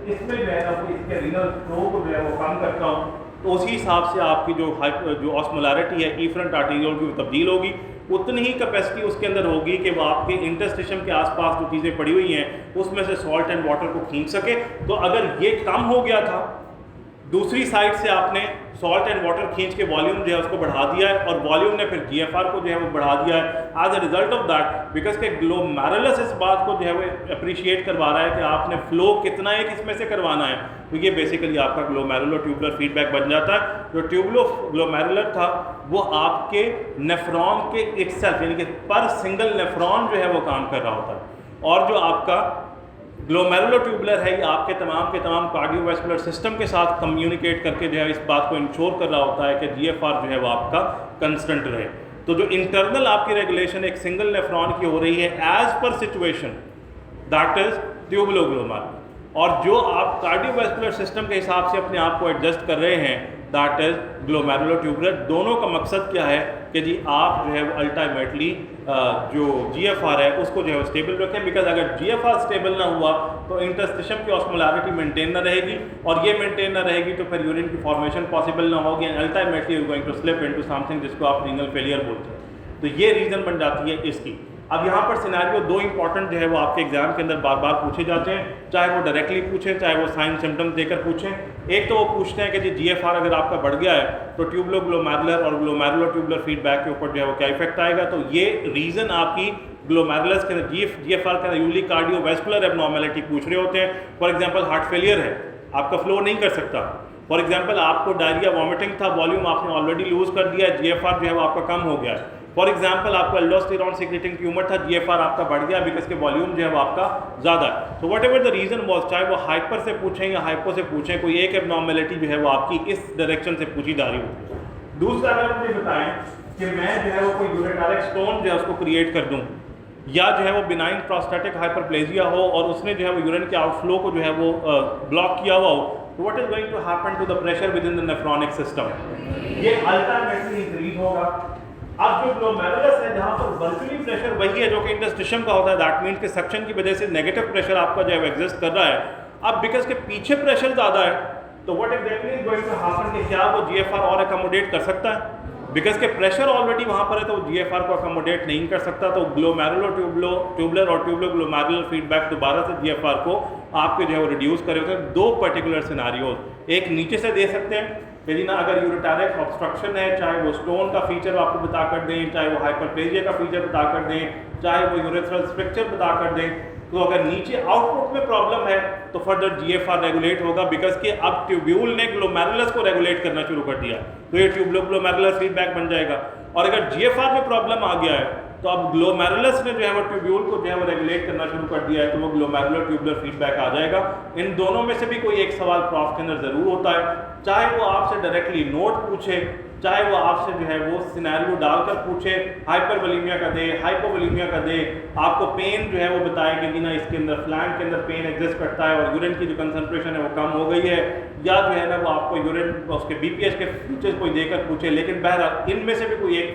इसमें जो है ना इसके रीनल फ्लो को जो है वो कम करता हूँ, तो उसी हिसाब से आपकी जो ऑस्मोलैरिटी है इफ्रंट आर्टेरियोल की तब्दील होगी, उतनी ही कैपेसिटी उसके अंदर होगी कि वो आपके इंटरस्टिशियम के आसपास जो चीज़ें पड़ी हुई हैं उसमें से सॉल्ट एंड वाटर को खींच सके। तो अगर ये कम हो गया था दूसरी साइड से आपने सॉल्ट एंड वाटर खींच के वॉल्यूम जो है उसको बढ़ा दिया है, और वॉल्यूम ने फिर GFR को जो है वो बढ़ा दिया है। As a result of that, because के ग्लोमेरुलस इस बात को जो है वो अप्रिशिएट करवा रहा है कि आपने फ्लो कितना है किसमें से करवाना है, तो ये बेसिकली आपका ग्लोमेरुलो ट्यूबुलर फीडबैक बन जाता है। जो ग्लोमेरुलर था वो आपके नेफ्रॉन के इटसेल्फ यानी कि पर सिंगल नेफ्रॉन जो है वो काम कर रहा होता है, और जो आपका ग्लोमेरुलो ट्यूबुलर है ये आपके तमाम के तमाम कार्डियोवैस्कुलर सिस्टम के साथ कम्युनिकेट करके जो है इस बात को इंश्योर कर रहा होता है कि GFR जो है वो आपका कंस्टेंट रहे। तो जो इंटरनल आपकी रेगुलेशन एक सिंगल नेफ्रॉन की हो रही है as per situation, that is ट्यूबुलोग्लोमेरुलर, और जो आप कार्डियोवैस्कुलर सिस्टम के हिसाब से अपने आप को एडजस्ट कर रहे हैं दैट इज ग्लोमेरुलो ट्यूबुलर। दोनों का मकसद क्या है कि जी आप जो है वो अल्टीमेटली जो GFR है उसको जो है वो स्टेबल रखें, बिकॉज अगर GFR स्टेबल ना हुआ तो इंटरस्टिशियम की ऑस्मोलैरिटी मेंटेन ना रहेगी, और ये मेंटेन ना रहेगी तो फिर यूरिन की फॉर्मेशन पॉसिबल ना होगी, and ultimately you going to slip into something जिसको आप रीनल फेलियर बोलते हैं। तो ये रीज़न बन जाती है इसकी। अब यहाँ पर सिनेरियो दो इंपॉर्टेंट जो है वो आपके एग्जाम के अंदर बार बार पूछे जाते हैं, चाहे वो डायरेक्टली पूछें चाहे वो साइन सिम्टम्स देकर पूछें। एक तो वो पूछते हैं कि जी GFR अगर आपका बढ़ गया है तो ट्यूबुलोग्लोमेरुलर और ग्लोमेरुलो ट्यूबुलर फीडबैक के ऊपर जो है वो क्या इफेक्ट आएगा। तो ये रीज़न आपकी ग्लोमेरुलस के अंदर GFR के अंदर यूजली कार्डियोवैस्कुलर एबनॉर्मेलिटी पूछ रहे होते हैं। फॉर एग्जाम्पल हार्ट फेलियर है, आपका फ्लो नहीं कर सकता। फॉर एग्जाम्पल आपको डायरिया वॉमिटिंग था, वॉल्यूम आपने ऑलरेडी लूज कर दिया है, GFR जो है वो आपका कम हो गया है। फॉर एग्जाम्पल आपको एल्डोस्टेरॉन सीक्रेटिंग ट्यूमर था, GFR आपका बढ़ गया बिकॉज के वॉल्यूम जो है वो आपका ज़्यादा है। तो what ever the reason was, चाहे वो हाइपर से पूछें या हाइपो से पूछें, कोई एक एबनॉर्मेलिटी जो है वो आपकी इस डायरेक्शन से पूछी जा रही होती है। दूसरा अगर मुझे बताएं कि मैं जो है वो कोई यूरेटारिक स्टोन जो है उसको क्रिएट कर दूँ, या जो है वो बिनाइन प्रोस्टेटिक हाइपरप्लेजिया हो और उसने जो है वो यूरिन के आउटफ्लो को जो है वो ब्लॉक किया हुआ हो, तो what is going to happen to the pressure within the nephronic system, ये अल्टीमेटली इंक्रीज होगा। अब जो ग्लोमेरुलस है जहाँ पर वर्चुअली प्रेशर वही है जो कि इंटरस्टिशियम का होता है, दैट मीन्स के सक्शन की वजह से नेगेटिव प्रेशर आपका जो है एग्जिस्ट कर रहा है। अब बिकॉज के पीछे प्रेशर ज़्यादा है तो what exactly is going to happen कि क्या वो GFR और अकोमोडेट कर सकता है, बिकॉज के प्रेशर ऑलरेडी वहाँ पर है तो GFR को अकोमोडेट नहीं कर सकता। तो ग्लोमेरुलो ट्यूबुलर और ट्यूबुलोग्लोमेरुलर फीडबैक दोबारा से GFR को आपके जो है वो रिड्यूस करे होते हैं। दो पर्टिकुलर सिनारियोज, एक नीचे से दे सकते हैं यदि ना अगर यूरेटारिक ऑब्स्ट्रक्शन है, चाहे वो स्टोन का फीचर आपको बता कर दें, चाहे वो हाइपरप्लेजिया का फीचर बता कर दें, चाहे वो यूरेथ्रल स्ट्रक्चर बता कर दें, तो अगर नीचे आउटपुट में प्रॉब्लम है तो फर्दर GFR रेगुलेट होगा, बिकॉज कि अब ट्यूब्यूल ने ग्लोमेरुलस को रेगुलेट करना शुरू कर दिया तो ये ट्यूबुलोग्लोमेरुलर फीडबैक बन जाएगा। और अगर GFR में प्रॉब्लम आ गया है तो अब ग्लोमेरुलस ने जो है वो ट्यूब्यूल को जो है वो रेगुलेट करना शुरू कर दिया है तो वो ग्लोमेरुलर ट्यूबुलर फीडबैक आ जाएगा। इन दोनों में से भी कोई एक सवाल प्रॉफ के अंदर ज़रूर होता है, चाहे वो आपसे डायरेक्टली नोट पूछे, चाहे वो आपसे जो है वो सिनेरियो डालकर पूछे, हाइपरवोलेमिया का दे, हाइपोवोलेमिया का दे, आपको पेन जो है वो बताए कि जी ना इसके अंदर फ्लैंक के अंदर पेन एग्जिस्ट करता है और यूरिन की जो कंसंट्रेशन है वो कम हो गई है, या जो है ना वो आपको यूरिन उसके BPH के फीचर्स कोई देकर पूछे। लेकिन बहरहाल इनमें से भी कोई एक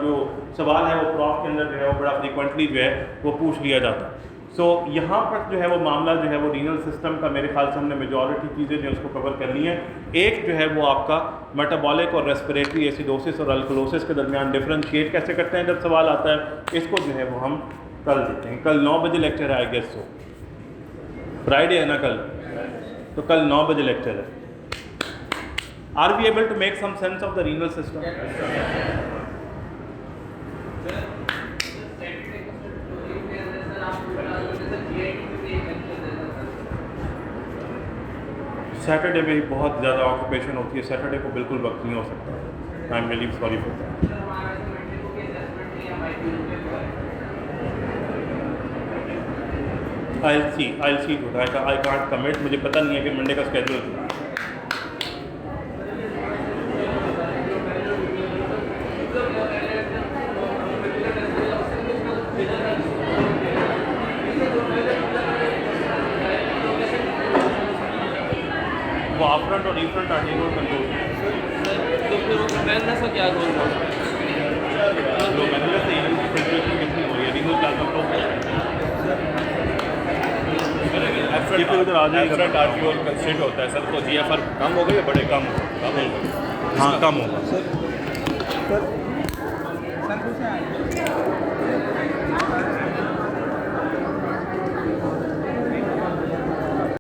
जो सवाल है वो प्रॉफ के अंदर जो है वो बड़ा फ्रिक्वेंटली जो है वो पूछ लिया जाता है। सो यहाँ पर जो है वो मामला जो है वो रीनल सिस्टम का मेरे ख्याल से हमने मेजॉरिटी चीज़ें जो उसको कवर कर ली हैं। एक जो है वो आपका मेटाबॉलिक और रेस्पिरेटरी एसिडोसिस और अल्कलोसिस के दरमियान डिफरेंशिएट कैसे करते हैं जब सवाल आता है, इसको जो है वो हम कल देते हैं। कल 9 बजे लेक्चर है, आई गेस सो फ्राइडे है ना कल, तो कल 9 बजे लेक्चर है। Are we able to make some sense of the renal system? Saturday में ही बहुत ज़्यादा ऑक्यूपेशन होती है, सैटरडे को बिल्कुल वक्त नहीं हो सकता। I am really sorry for that. I see I can't commit, मुझे पता नहीं है कि मंडे का स्केड्यूल है। वो अपफ्रंट और रिफ्रंट आर्टिकल कंट्रोल तो फिर ग्लोमेरुलस का क्या रोल होगा? ग्लोमेरुलस से यूरिन की फिल्ट्रेशन कितनी हो रही है, renal plasma flow afferent arteriole constant होता है सर, तो GFR कम हो गई या बड़े कम हो? हाँ कम होगा सर।